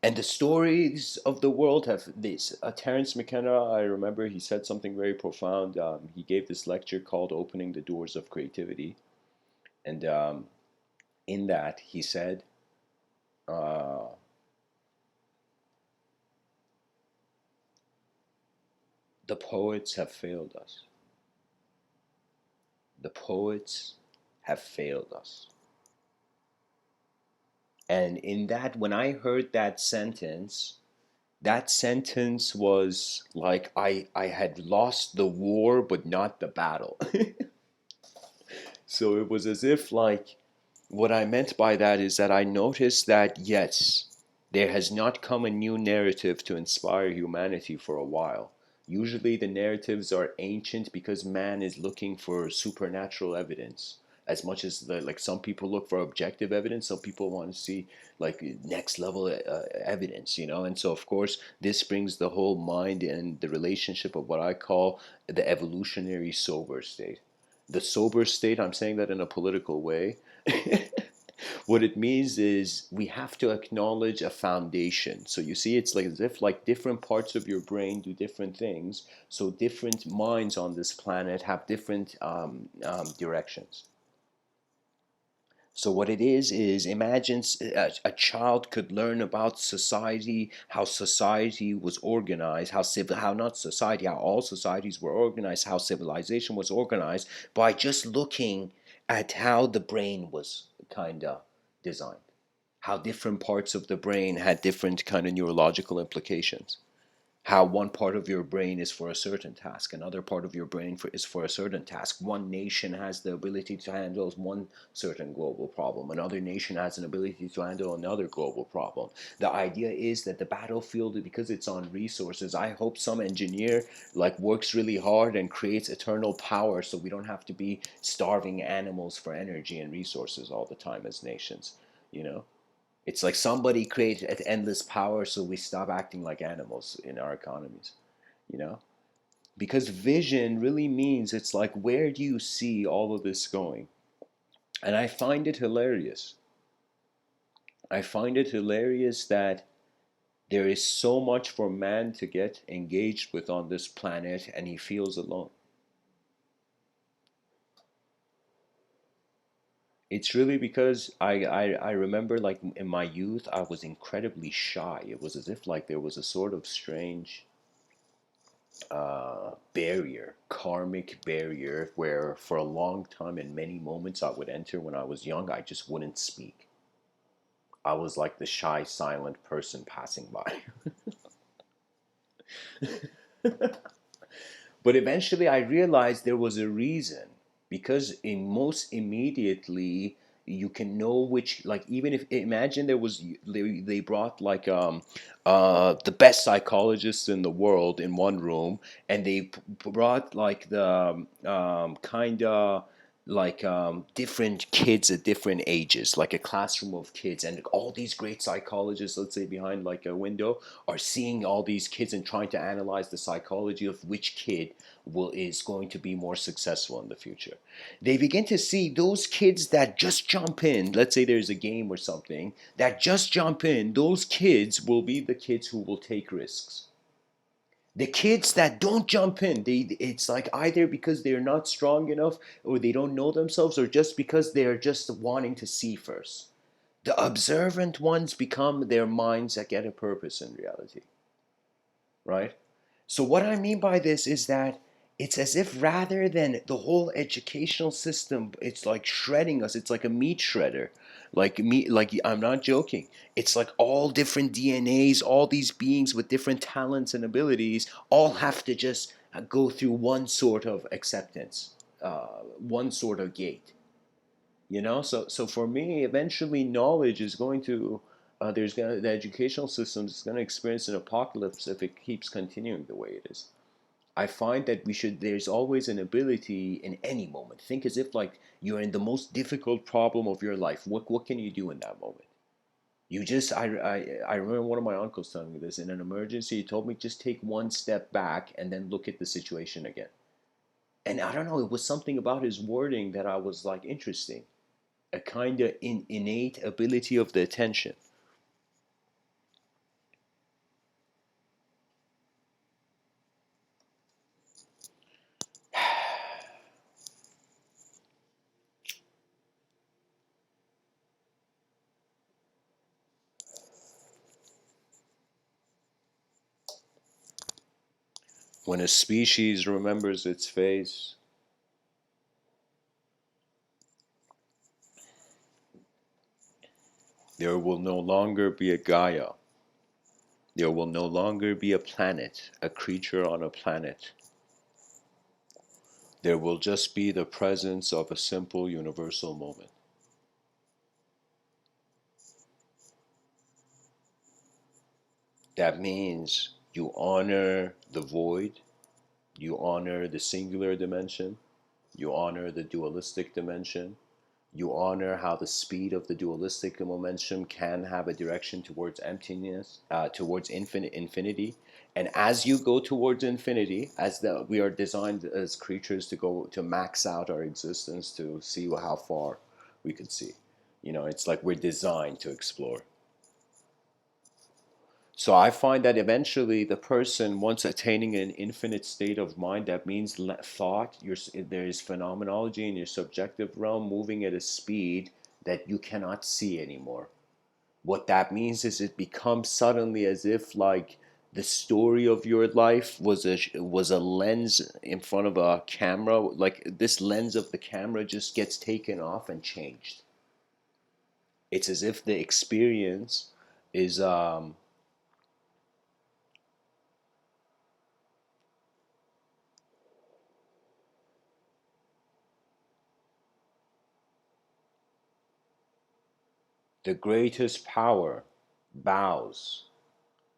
And the stories of the world have this. Terence McKenna, I remember he said something very profound. He gave this lecture called "Opening the Doors of Creativity," and in that he said, uh, "The poets have failed us. The poets have failed us. And in that, when I heard that sentence was like I had lost the war, but not the battle. So it was as if, like, what I meant by that is that I noticed that, yes, there has not come a new narrative to inspire humanity for a while. Usually the narratives are ancient because man is looking for supernatural evidence. As much as like some people look for objective evidence, some people want to see like next level evidence, And so, of course, this brings the whole mind and the relationship of what I call the evolutionary sober state. The sober state, I'm saying that in a political way. What it means is we have to acknowledge a foundation. So you see, it's like as if like different parts of your brain do different things. So different minds on this planet have different directions. So what it is imagine a child could learn about society, how society was organized, how not society, how all societies were organized, how civilization was organized by just looking at how the brain was kind of designed, how different parts of the brain had different kind of neurological implications, how one part of your brain is for a certain task, another part of your brain is for a certain task. One nation has the ability to handle one certain global problem, another nation has an ability to handle another global problem. The idea is that the battlefield, because it's on resources, I hope some engineer like works really hard and creates eternal power so we don't have to be starving animals for energy and resources all the time as nations, you know it's like somebody created endless power so we stop acting like animals in our economies, you know? Because vision really means it's like, where do you see all of this going? And I find it hilarious. I find it hilarious that there is so much for man to get engaged with on this planet and he feels alone. It's really because I remember like in my youth, I was incredibly shy. It was as if like there was a sort of strange barrier, karmic barrier, where for a long time in many moments I would enter when I was young, I just wouldn't speak. I was like the shy, silent person passing by. But eventually I realized there was a reason because in most immediately you can know which, like, even if imagine there was they brought like the best psychologists in the world in one room, and they brought like the kind of like different kids at different ages, like a classroom of kids, and all these great psychologists, let's say behind like a window, are seeing all these kids and trying to analyze the psychology of which kid is going to be more successful in the future. They begin to see those kids that just jump in. Let's say there's a game or something that just jump in. Those kids will be the kids who will take risks. The kids that don't jump in, it's like either because they're not strong enough or they don't know themselves, or just because they're just wanting to see first. The observant ones become their minds that get a purpose in reality, right? So what I mean by this is that it's as if rather than the whole educational system, it's like shredding us. It's like a meat shredder. Like me, like I'm not joking. It's like all different DNAs, all these beings with different talents and abilities, all have to just go through one sort of acceptance, one sort of gate. So for me, eventually knowledge is going to the educational system is going to experience an apocalypse if it keeps continuing the way it is. I find that there's always an ability in any moment. Think as if like you're in the most difficult problem of your life. What can you do in that moment? You just I remember one of my uncles telling me this in an emergency. He told me just take one step back and then look at the situation again. And I don't know, it was something about his wording that I was like interesting, a kind of innate ability of the attention. When a species remembers its face, There will no longer be a Gaia. There will no longer be a planet, a creature on a planet. There will just be the presence of a simple universal moment. That means you honor the void, you honor the singular dimension, you honor the dualistic dimension, you honor how the speed of the dualistic momentum can have a direction towards emptiness, towards infinity. And as you go towards infinity, we are designed as creatures to go to max out our existence to see how far we could see. It's like we're designed to explore. So I find that eventually the person, once attaining an infinite state of mind, that means thought, there is phenomenology in your subjective realm moving at a speed that you cannot see anymore. What that means is it becomes suddenly as if like the story of your life was a lens in front of a camera. Like this lens of the camera just gets taken off and changed. It's as if the experience is the greatest power bows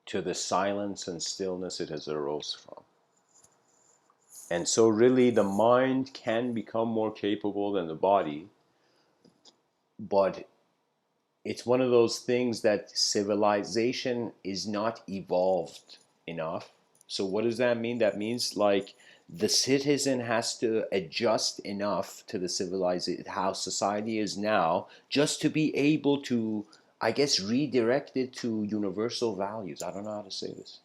to the silence and stillness it has arose from. And so, really, the mind can become more capable than the body, but it's one of those things that civilization is not evolved enough. So, what does that mean? That means like the citizen has to adjust enough to the civilization, how society is now, just to be able to, I guess, redirect it to universal values. I don't know how to say this.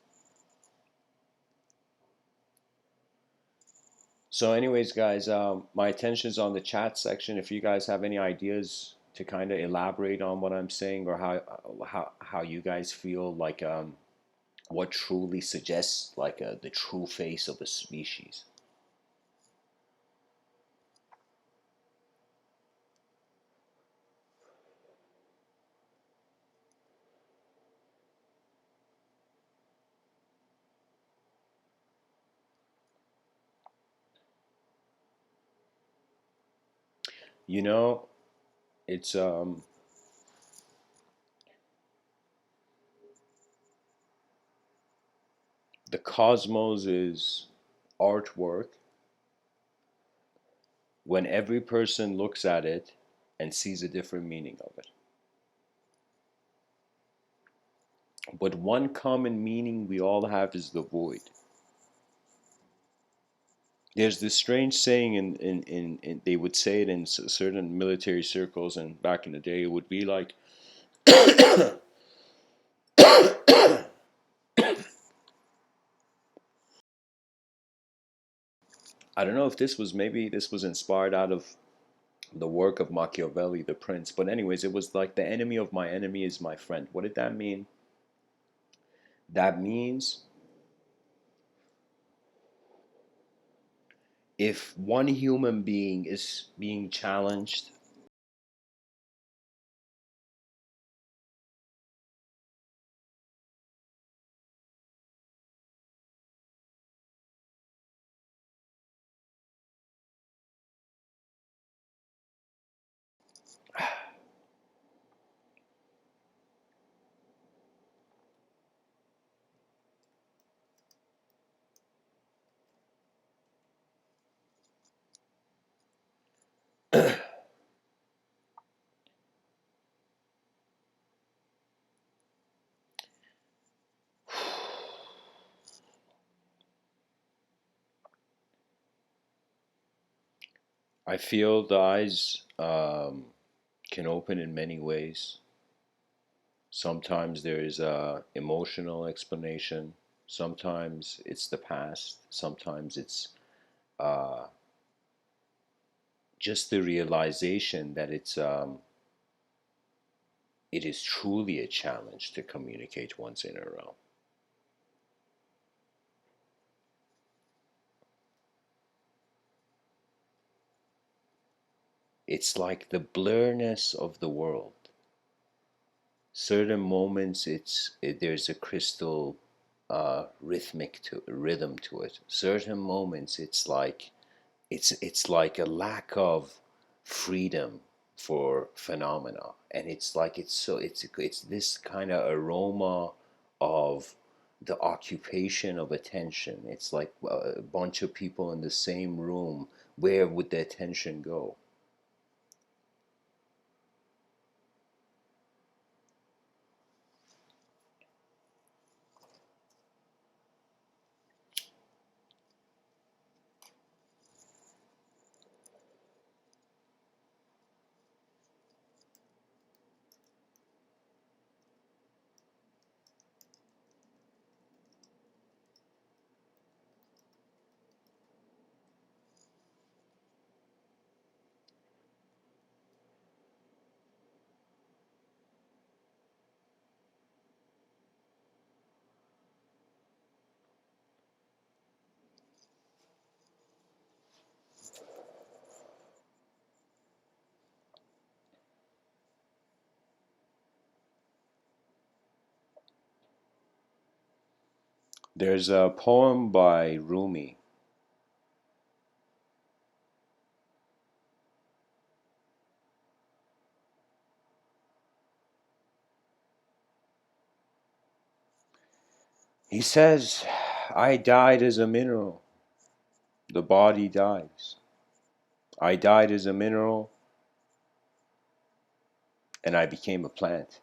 So, anyways, guys, my attention's on the chat section. If you guys have any ideas to kind of elaborate on what I'm saying, or how you guys feel like what truly suggests like the true face of a species. You know, it's the cosmos is artwork when every person looks at it and sees a different meaning of it. But one common meaning we all have is the void. There's this strange saying in they would say it in certain military circles, and back in the day it would be like I don't know if maybe this was inspired out of the work of Machiavelli, the prince. But anyways, it was like the enemy of my enemy is my friend. What did that mean? That means if one human being is being challenged, I feel the eyes can open in many ways. Sometimes there is a emotional explanation. Sometimes it's the past. Sometimes it's uh, just the realization that it is truly a challenge to communicate one's inner realm. It's like the blurriness of the world. Certain moments, there's a crystal rhythm to it. Certain moments, it's like a lack of freedom for phenomena, and it's this kind of aroma of the occupation of attention. It's like a bunch of people in the same room. Where would the attention go? There's a poem by Rumi. He says, I died as a mineral, the body dies. I died as a mineral, and I became a plant.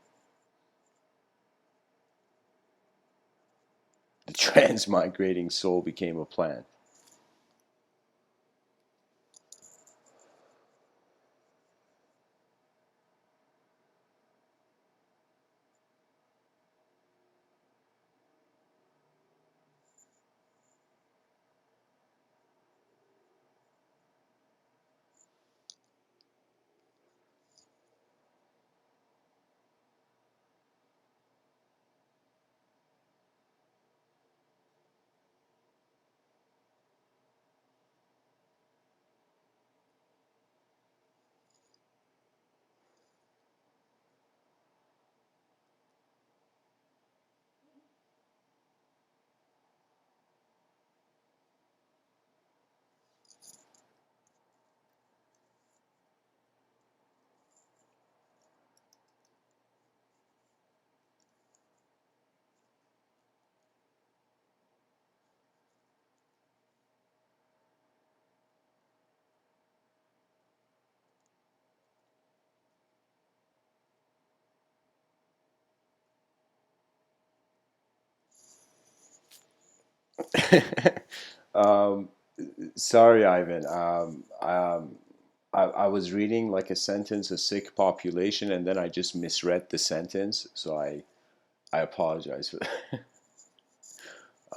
The transmigrating soul became a plant. um, Sorry, Ivan. I was reading like a sentence, a sick population, and then I just misread the sentence. So I apologize for that.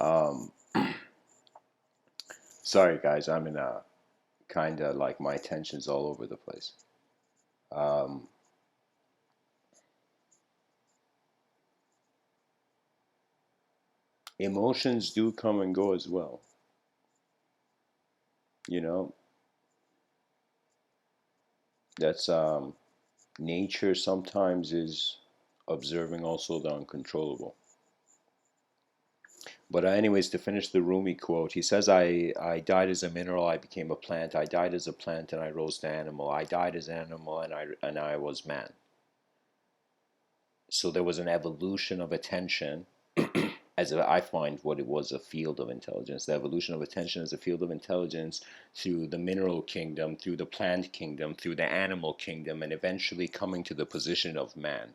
Um, Sorry, guys. I'm in a kind of like my attention's all over the place. Um, Emotions do come and go as well. You know, that's nature sometimes is observing also the uncontrollable. But anyways, to finish the Rumi quote, he says, I died as a mineral, I became a plant. I died as a plant and I rose to animal. I died as an animal and I was man. So there was an evolution of attention, as I find what it was, a field of intelligence. The evolution of attention is a field of intelligence through the mineral kingdom, through the plant kingdom, through the animal kingdom, and eventually coming to the position of man,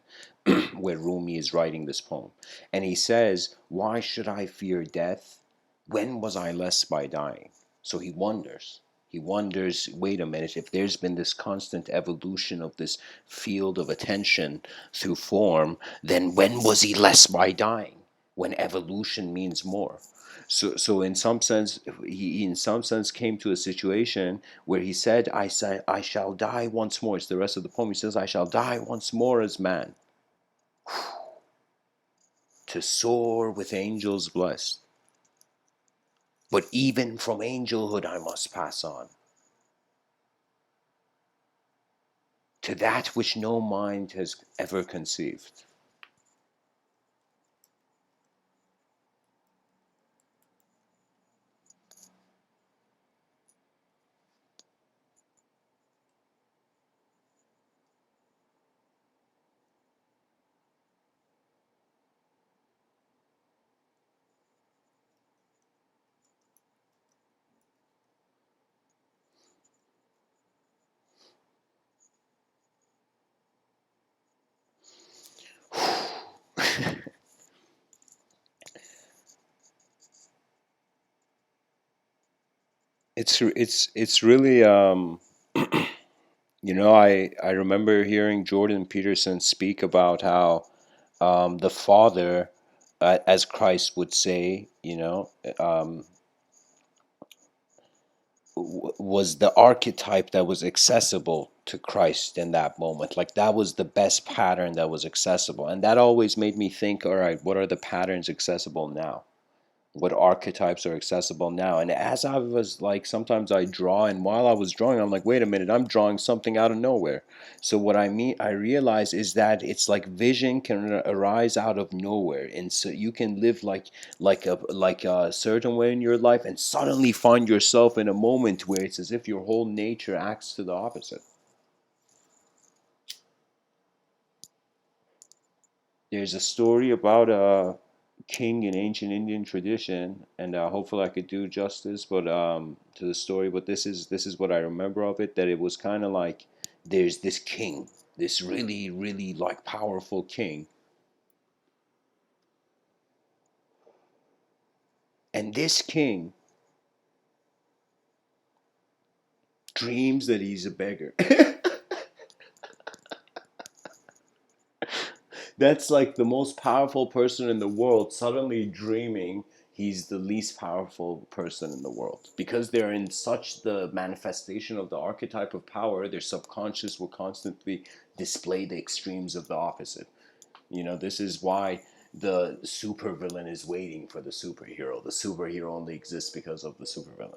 where Rumi is writing this poem. And he says, why should I fear death? When was I less by dying? So he wonders. He wonders, wait a minute, if there's been this constant evolution of this field of attention through form, then when was he less by dying? When evolution means more. So in some sense, he in some sense came to a situation where he said, I shall die once more. It's the rest of the poem. He says, I shall die once more as man, to soar with angels blessed. But even from angelhood I must pass on to that which no mind has ever conceived. It's really I remember hearing Jordan Peterson speak about how the Father, as Christ would say, um, was the archetype that was accessible to Christ in that moment. Like that was the best pattern that was accessible, and that always made me think, all right, what are the patterns accessible now? What archetypes are accessible now? And as I was like, sometimes I draw, and while I was drawing, I'm like, wait a minute, I'm drawing something out of nowhere. So what I realize is that it's like vision can arise out of nowhere, and so you can live like a certain way in your life, and suddenly find yourself in a moment where it's as if your whole nature acts to the opposite. There's a story about a king in ancient Indian tradition, and hopefully I could do justice, but to the story. But this is what I remember of it. That it was kind of like there's this king, this really really like powerful king, and this king dreams that he's a beggar. That's like the most powerful person in the world suddenly dreaming he's the least powerful person in the world, because they're in such the manifestation of the archetype of power. Their subconscious will constantly display the extremes of the opposite. This is why the supervillain is waiting for the superhero. The superhero only exists because of the supervillain.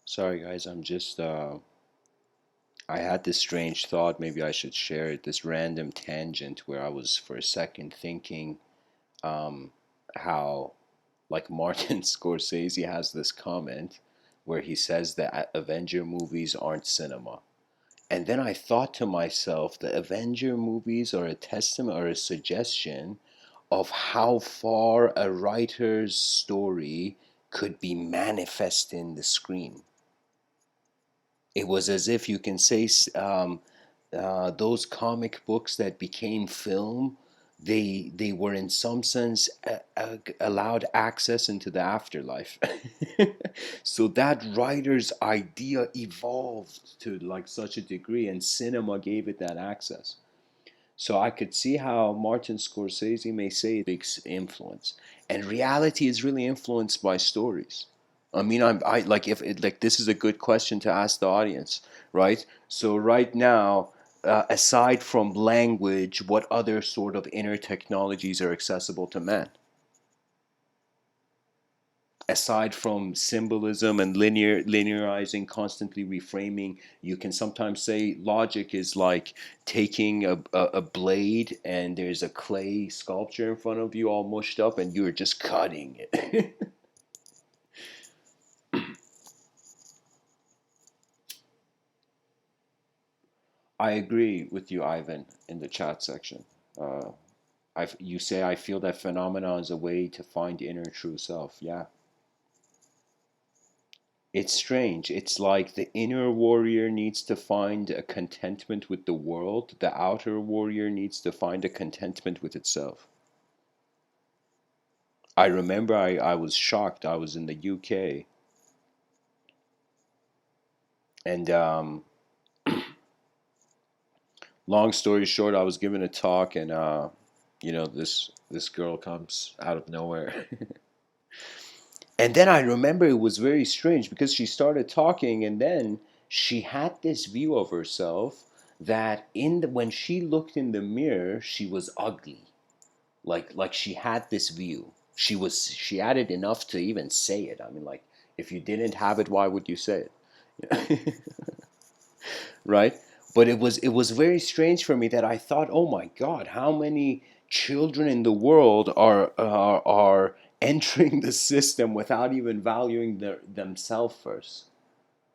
Sorry guys, I'm just I had this strange thought, maybe I should share it, this random tangent where I was for a second thinking um, how, like, Martin Scorsese has this comment where he says that Avenger movies aren't cinema. And then I thought to myself, the Avenger movies are a testament or a suggestion of how far a writer's story could be manifest in the screen. It was as if you can say those comic books that became film, they were in some sense allowed access into the afterlife. So that writer's idea evolved to like such a degree, and cinema gave it that access. So I could see how Martin Scorsese may say big influence, and reality is really influenced by stories. I mean, I like if it, like this is a good question to ask the audience, right? So right now, aside from language, what other sort of inner technologies are accessible to man? Aside from symbolism and linearizing, constantly reframing, you can sometimes say logic is like taking a blade, and there's a clay sculpture in front of you all mushed up, and you're just cutting it. I agree with you, Ivan, in the chat section. uh, you say I feel that phenomena is a way to find inner true self. Yeah, it's strange. It's like the inner warrior needs to find a contentment with the world, the outer warrior needs to find a contentment with itself. I remember I was shocked. I was in the UK, and long story short, I was giving a talk, and this girl comes out of nowhere. And then I remember it was very strange because she started talking, and then she had this view of herself that when she looked in the mirror, she was ugly. Like she had this view. She had it enough to even say it. I mean, like, if you didn't have it, why would you say it? Right? But it was very strange for me that I thought, oh my God, how many children in the world are entering the system without even valuing themselves first,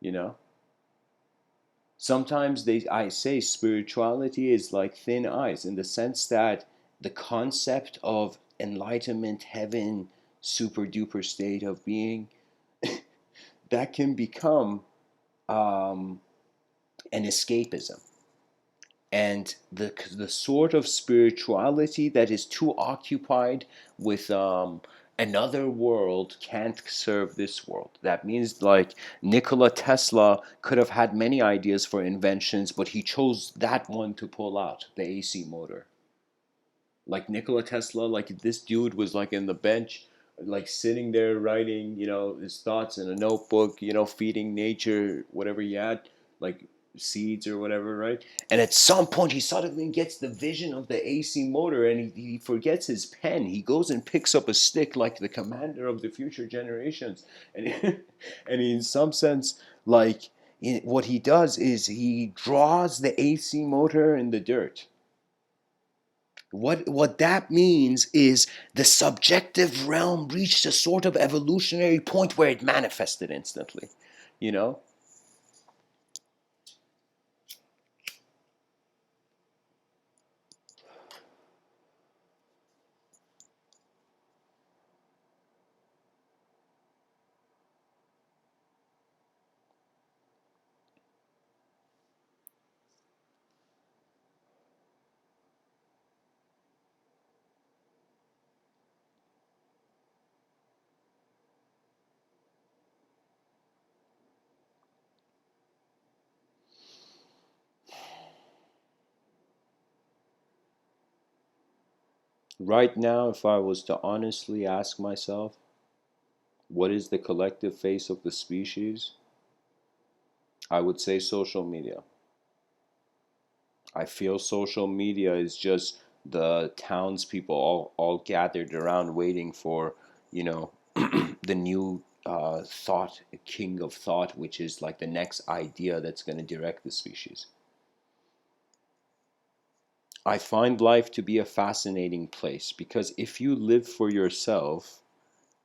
you know? Sometimes I say spirituality is like thin ice in the sense that the concept of enlightenment, heaven, super duper state of being, that can become um, an escapism. And the sort of spirituality that is too occupied with another world can't serve this world. That means, like, Nikola Tesla could have had many ideas for inventions, but he chose that one to pull out, the AC motor. Like Nikola Tesla, like this dude was like in the bench, like sitting there writing, his thoughts in a notebook, feeding nature whatever he had, like seeds or whatever, right? And at some point, he suddenly gets the vision of the AC motor, and he forgets his pen. He goes and picks up a stick like the commander of the future generations, and and in some sense, like what he does is he draws the AC motor in the dirt. What that means is the subjective realm reached a sort of evolutionary point where it manifested instantly. You know? Right now, if I was to honestly ask myself, what is the collective face of the species? I would say social media. I feel social media is just the townspeople all gathered around waiting for, you know, the new thought, king of thought, which is like the next idea that's going to direct the species. I find life to be a fascinating place because if you live for yourself,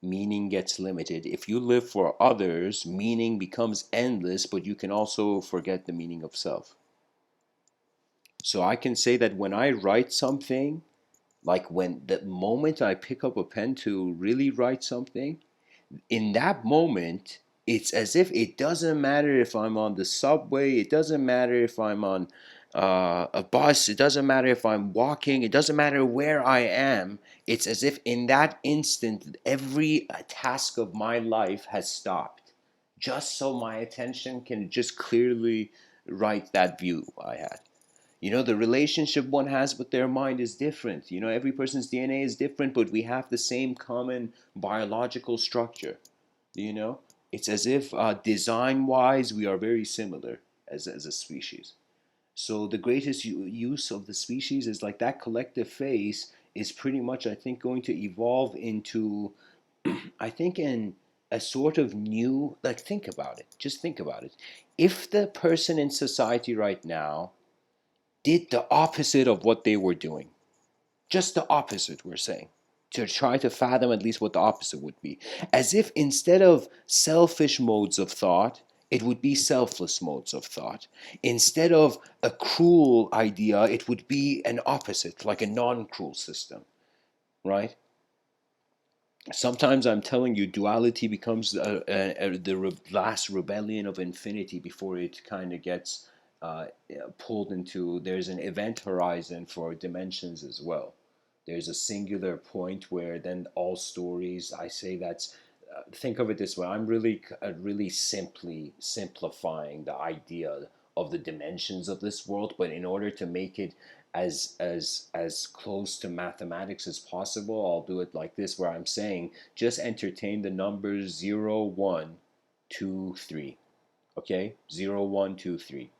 meaning gets limited. If you live for others, meaning becomes endless, but you can also forget the meaning of self. So I can say that when I write something, like when the moment I pick up a pen to really write something, in that moment, it's as if it doesn't matter if I'm on the subway, it doesn't matter if I'm on a bus, it doesn't matter if I'm walking, it doesn't matter where I am. It's as if in that instant, every task of my life has stopped, just so my attention can just clearly write that view I had. The relationship one has with their mind is different. Every person's DNA is different, but we have the same common biological structure. You know, it's as if design wise, we are very similar as a species. So the greatest use of the species is like that collective phase is pretty much, I think, going to evolve into, I think, in a sort of new, like, think about it. Just think about it. If the person in society right now did the opposite of what they were doing. Just the opposite, we're saying. To try to fathom at least what the opposite would be. As if instead of selfish modes of thought, it would be selfless modes of thought. Instead of a cruel idea, it would be an opposite, like a non cruel system, right? Sometimes I'm telling you, duality becomes the last rebellion of infinity before it kind of gets pulled into. There's an event horizon for dimensions as well. There's a singular point where then all stories. I say that's. Think of it this way. I'm really simply simplifying the idea of the dimensions of this world, but in order to make it as close to mathematics as possible, I'll do it like this, where I'm saying just entertain the numbers 0, 1, 2, 3. Okay, 0, 1, 2, 3.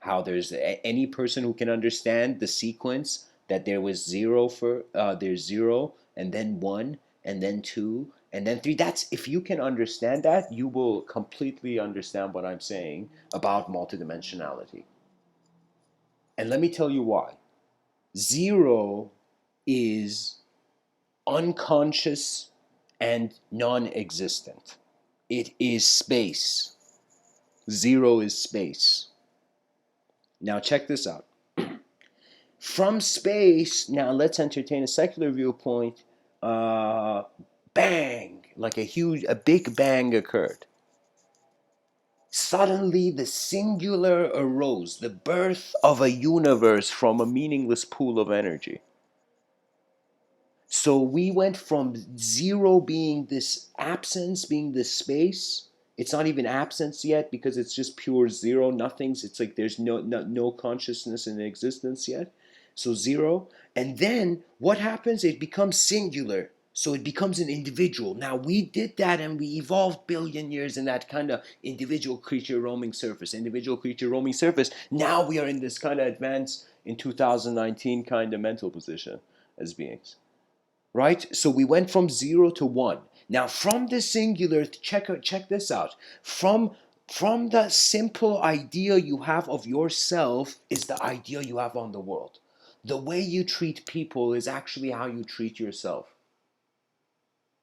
How there's any person who can understand the sequence that there was zero for there's zero and then one and then two and then three. That's, if you can understand that, you will completely understand what I'm saying about multidimensionality. And let me tell you why. Zero is unconscious and non-existent. It is space. Zero is space. Now check this out. From space, now let's entertain a secular viewpoint. Uh, Bang! Like a big bang occurred. Suddenly, the singular arose, the birth of a universe from a meaningless pool of energy. So we went from zero being this absence, being this space. It's not even absence yet because it's just pure zero, nothing's. It's like there's no consciousness in existence yet. So zero. And then what happens? It becomes singular. So it becomes an individual. Now we did that and we evolved billion years in that kind of individual creature roaming surface, individual creature roaming surface. Now we are in this kind of advanced in 2019 kind of mental position as beings, right? So we went from zero to one. Now from the singular, check this out. From the simple idea you have of yourself is the idea you have on the world. The way you treat people is actually how you treat yourself.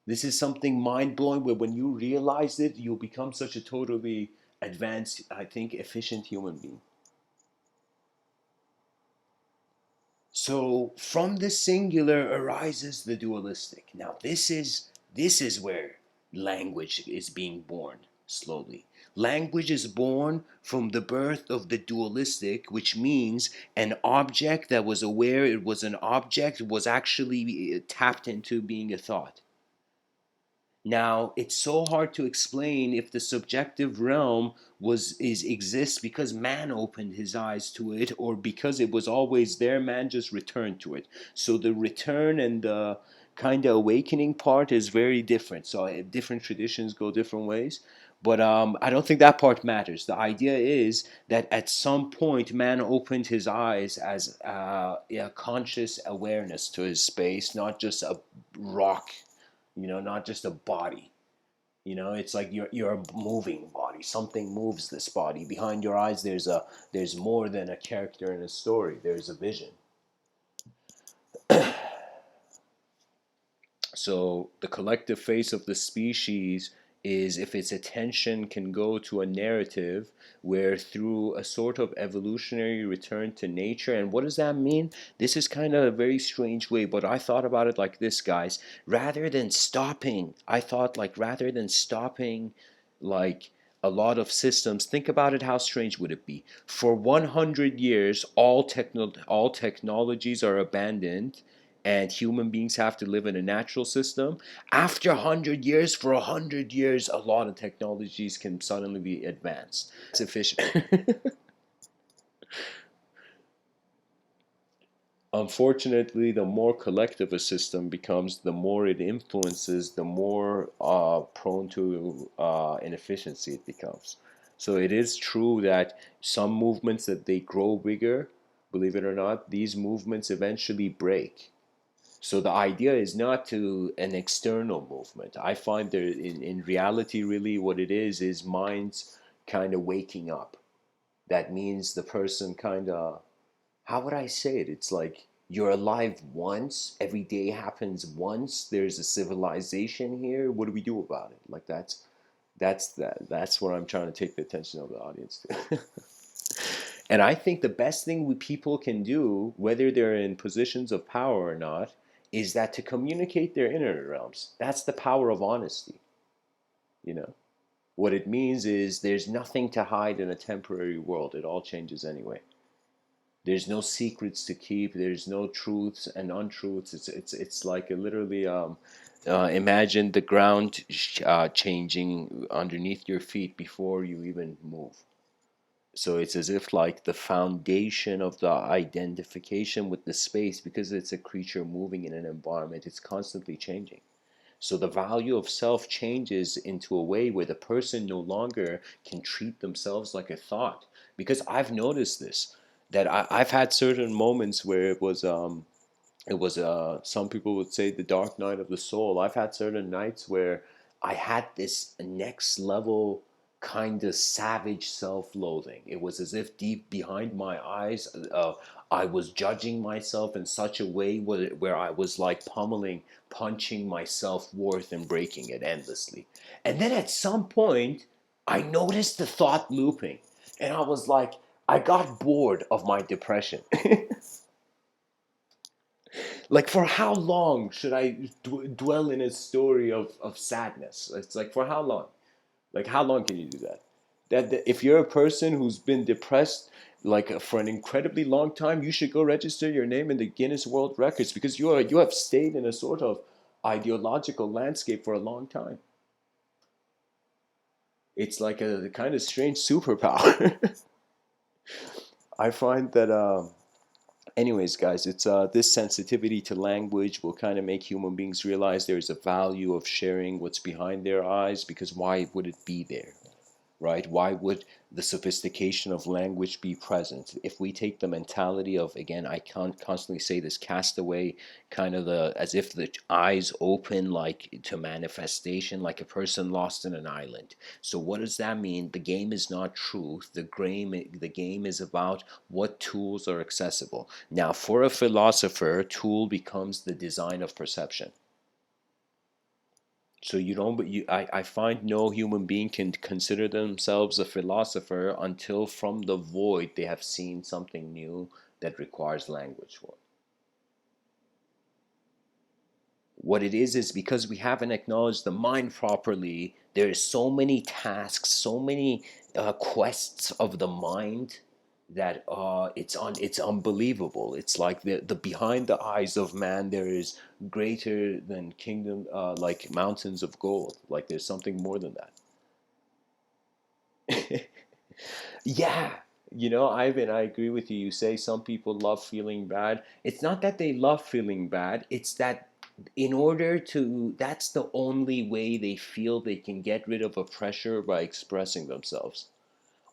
This is something mind blowing where when you realize it, you'll become such a totally advanced, I think, efficient human being. So from the singular arises the dualistic. Now this is where language is being born slowly. Language is born from the birth of the dualistic, which means an object that was aware it was an object was actually tapped into being a thought. Now, it's so hard to explain if the subjective realm exists because man opened his eyes to it, or because it was always there, man just returned to it. So the return and the kind of awakening part is very different. So different traditions go different ways. But I don't think that part matters. The idea is that at some point, man opened his eyes as a conscious awareness to his space, not just a rock, not just a body. It's like you're a moving body. Something moves this body. Behind your eyes, there's more than a character in a story. There's a vision. So the collective face of the species is if its attention can go to a narrative where through a sort of evolutionary return to nature. And what does that mean? This is kind of a very strange way, but I thought about it like this, guys. Rather than stopping like a lot of systems, think about it, how strange would it be? For 100 years, all technologies are abandoned and human beings have to live in a natural system. After 100 years, for 100 years, a lot of technologies can suddenly be advanced. It's efficient. Unfortunately, the more collective a system becomes, the more it influences, the more prone to inefficiency it becomes. So it is true that some movements that they grow bigger, believe it or not, these movements eventually break. So the idea is not to an external movement. I find there in reality really what it is minds kind of waking up. That means the person kind of, how would I say it? It's like you're alive once, every day happens once, there's a civilization here. What do we do about it? Like that's what I'm trying to take the attention of the audience to. And I think the best thing people can do, whether they're in positions of power or not, is that to communicate their inner realms. That's the power of honesty. You know, what it means is there's nothing to hide in a temporary world. It all changes anyway. There's no secrets to keep. There's no truths and untruths. It's like a literally imagine the ground changing underneath your feet before you even move. So it's as if like the foundation of the identification with the space, because it's a creature moving in an environment, it's constantly changing. So the value of self changes into a way where the person no longer can treat themselves like a thought. Because I've noticed this, that I've had certain moments where some people would say the dark night of the soul. I've had certain nights where I had this next level kind of savage self-loathing. It was as if deep behind my eyes, I was judging myself in such a way where I was like pummeling, punching my self-worth and breaking it endlessly. And then at some point, I noticed the thought looping, and I was like, I got bored of my depression. Like, for how long should I dwell in a story of sadness? It's like, for how long? Like, how long can you do that? That if you're a person who's been depressed like for an incredibly long time, you should go register your name in the Guinness World Records, because you have stayed in a sort of ideological landscape for a long time. It's like a kind of strange superpower. I find that anyways, guys, it's this sensitivity to language will kind of make human beings realize there's a value of sharing what's behind their eyes, because why would it be there? Right? Why would the sophistication of language be present? If we take the mentality of, again, I can't constantly say this, castaway, kind of the, as if the eyes open like to manifestation, like a person lost in an island. So what does that mean? The game is not truth. The game is about what tools are accessible. Now, for a philosopher, tool becomes the design of perception. So you don't, but I find no human being can consider themselves a philosopher until from the void they have seen something new that requires language for. What it is because we haven't acknowledged the mind properly. There's so many tasks, so many quests of the mind that it's unbelievable. It's like the behind the eyes of man there is greater than kingdom, like mountains of gold. Like there's something more than that. Yeah, Ivan, I agree with you. You say some people love feeling bad. It's not that they love feeling bad, it's that in order to, that's the only way they feel they can get rid of a pressure by expressing themselves.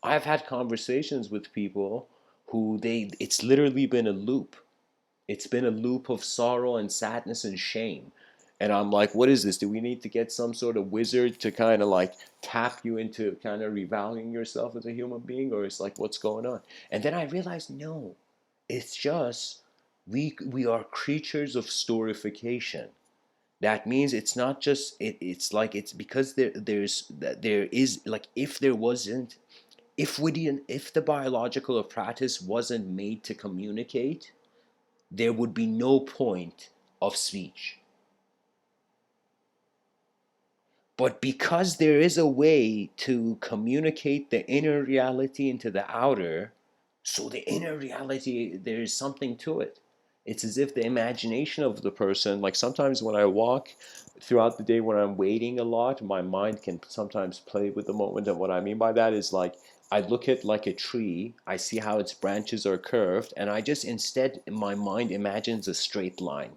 I've had conversations with people who it's literally been a loop. It's been a loop of sorrow and sadness and shame. And I'm like, what is this? Do we need to get some sort of wizard to kind of like tap you into kind of revaluing yourself as a human being? Or it's like, what's going on? And then I realized, no, it's just we are creatures of storification. That means it's not just it's like it's because there is like, if there wasn't, if we didn't, if the biological apparatus wasn't made to communicate, there would be no point of speech. But because there is a way to communicate the inner reality into the outer, so the inner reality, there is something to it. It's as if the imagination of the person, like sometimes when I walk throughout the day when I'm waiting a lot, my mind can sometimes play with the moment. And what I mean by that is like, I look at like a tree, I see how its branches are curved, and I just instead, in my mind, imagines a straight line.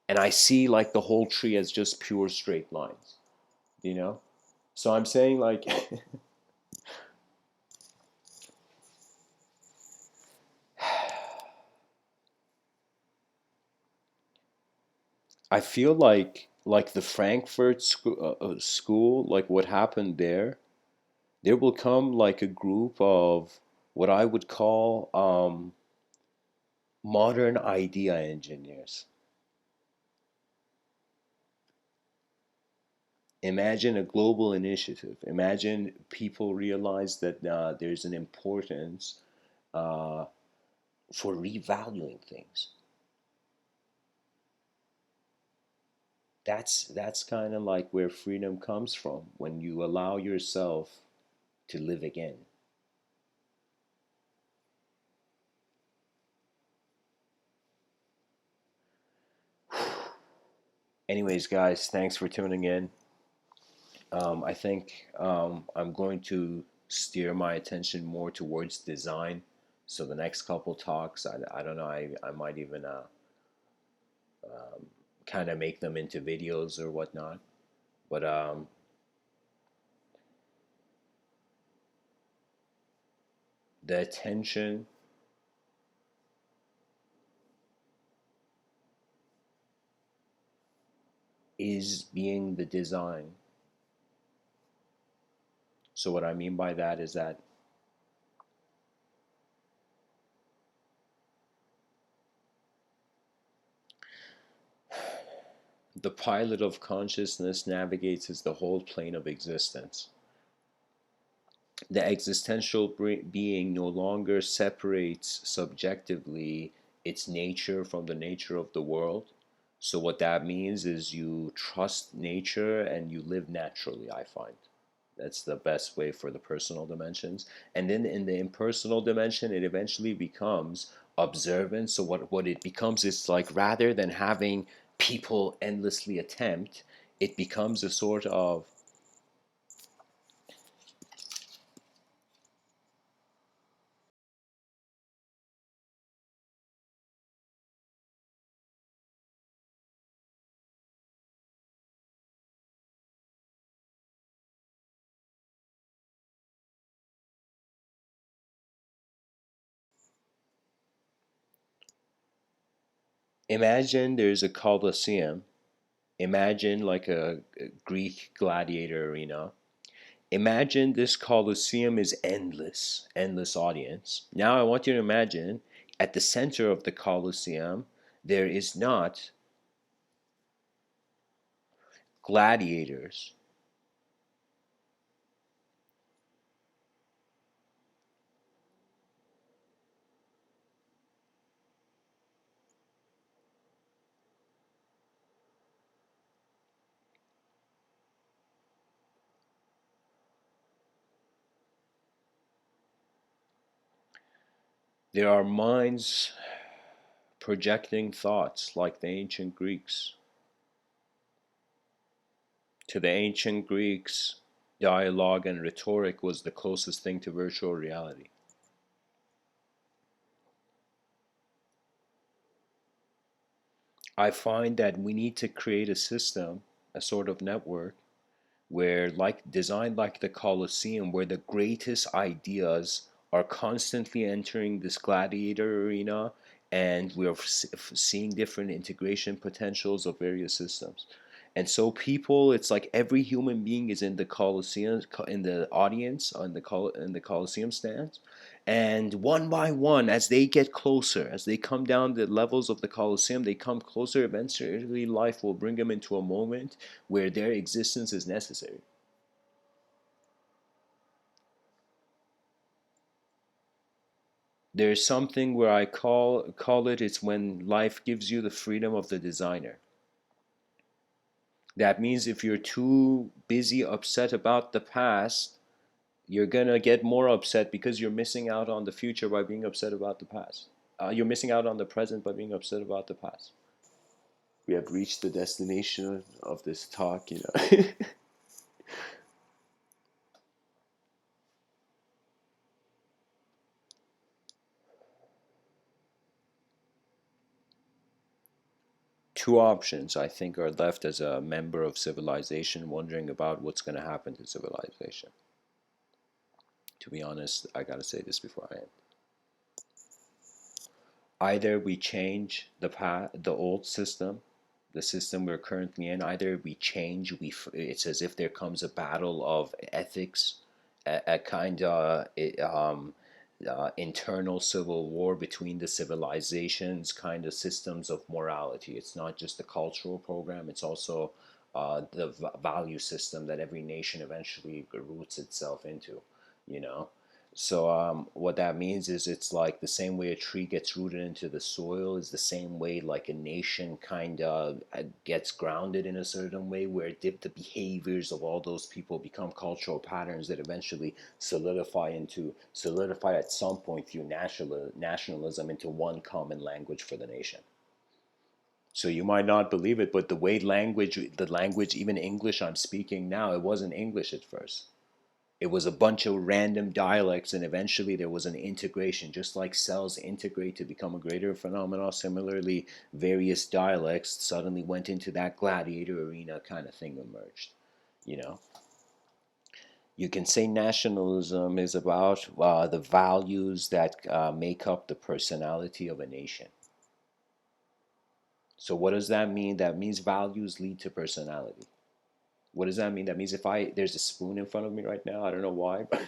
And I see like the whole tree as just pure straight lines, you know? So I'm saying like, I feel like the Frankfurt school, like what happened there will come like a group of what I would call modern idea engineers. Imagine a global initiative. Imagine people realize that there's an importance uh, for revaluing things. That's kind of like where freedom comes from, when you allow yourself to live again. Anyways, guys, thanks for tuning in. I think I'm going to steer my attention more towards design. So the next couple talks, I don't know, I might even kind of make them into videos or whatnot. But the attention is being the design So what I mean by that is that the pilot of consciousness navigates as the whole plane of existence. The existential being no longer separates subjectively its nature from the nature of the world. So, what that means is you trust nature and you live naturally, I find. That's the best way for the personal dimensions. And then in the impersonal dimension, it eventually becomes observance. So, what it becomes is like rather than having people endlessly attempt, it becomes a sort of imagine there's a Colosseum. Imagine like a Greek gladiator arena. Imagine this Colosseum is endless, endless audience. Now I want you to imagine at the center of the Colosseum, there is not gladiators. There are minds projecting thoughts like the ancient Greeks. To the ancient Greeks, dialogue and rhetoric was the closest thing to virtual reality. I find that we need to create a system, a sort of network, where like designed like the Colosseum, where the greatest ideas are constantly entering this gladiator arena, and we're seeing different integration potentials of various systems. And so people, it's like every human being is in the Colosseum, in the audience, on the in the Colosseum stands, and one by one, as they get closer, as they come down the levels of the Colosseum, they come closer. Eventually, life will bring them into a moment where their existence is necessary. There's something where I call it, it's when life gives you the freedom of the designer. That means if you're too busy upset about the past, you're gonna get more upset because you're missing out on the future by being upset about the past. You're missing out on the present by being upset about the past. We have reached the destination of this talk, you know. Two options, I think, are left as a member of civilization wondering about what's going to happen to civilization. To be honest, I got to say this before I end. Either we change the old system, the system we're currently in. Either we change. It's as if there comes a battle of ethics, a kind of internal civil war between the civilizations, kind of systems of morality. It's not just the cultural program; it's also the value system that every nation eventually roots itself into. You know, so what that means is it's like the same way a tree gets rooted into the soil is the same way like a nation kind of gets grounded in a certain way where the behaviors of all those people become cultural patterns that eventually solidify at some point through nationalism into one common language for the nation. So you might not believe it, but the language, even English I'm speaking now, it wasn't English at first. It was a bunch of random dialects, and eventually there was an integration. Just like cells integrate to become a greater phenomenon, similarly, various dialects suddenly went into that gladiator arena kind of thing emerged. You know, you can say nationalism is about the values that make up the personality of a nation. So, what does that mean? That means values lead to personality. What does that mean? That means if there's a spoon in front of me right now, I don't know why, but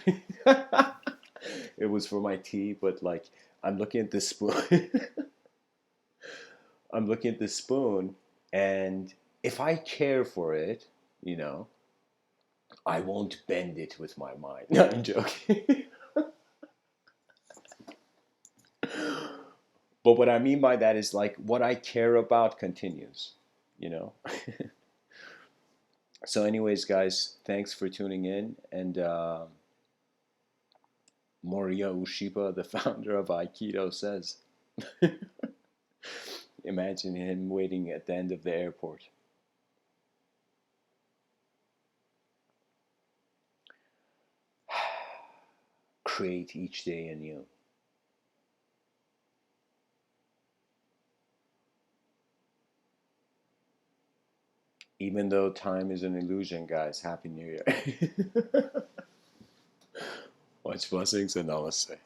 it was for my tea, but like I'm looking at this spoon. I'm looking at this spoon, and if I care for it, you know, I won't bend it with my mind. No, I'm joking. But what I mean by that is like what I care about continues, you know? So, anyways, guys, thanks for tuning in. And Moriya Ushiba, the founder of Aikido, says, imagine him waiting at the end of the airport. Create each day anew. Even though time is an illusion, guys, Happy New Year. Much blessings and namaste.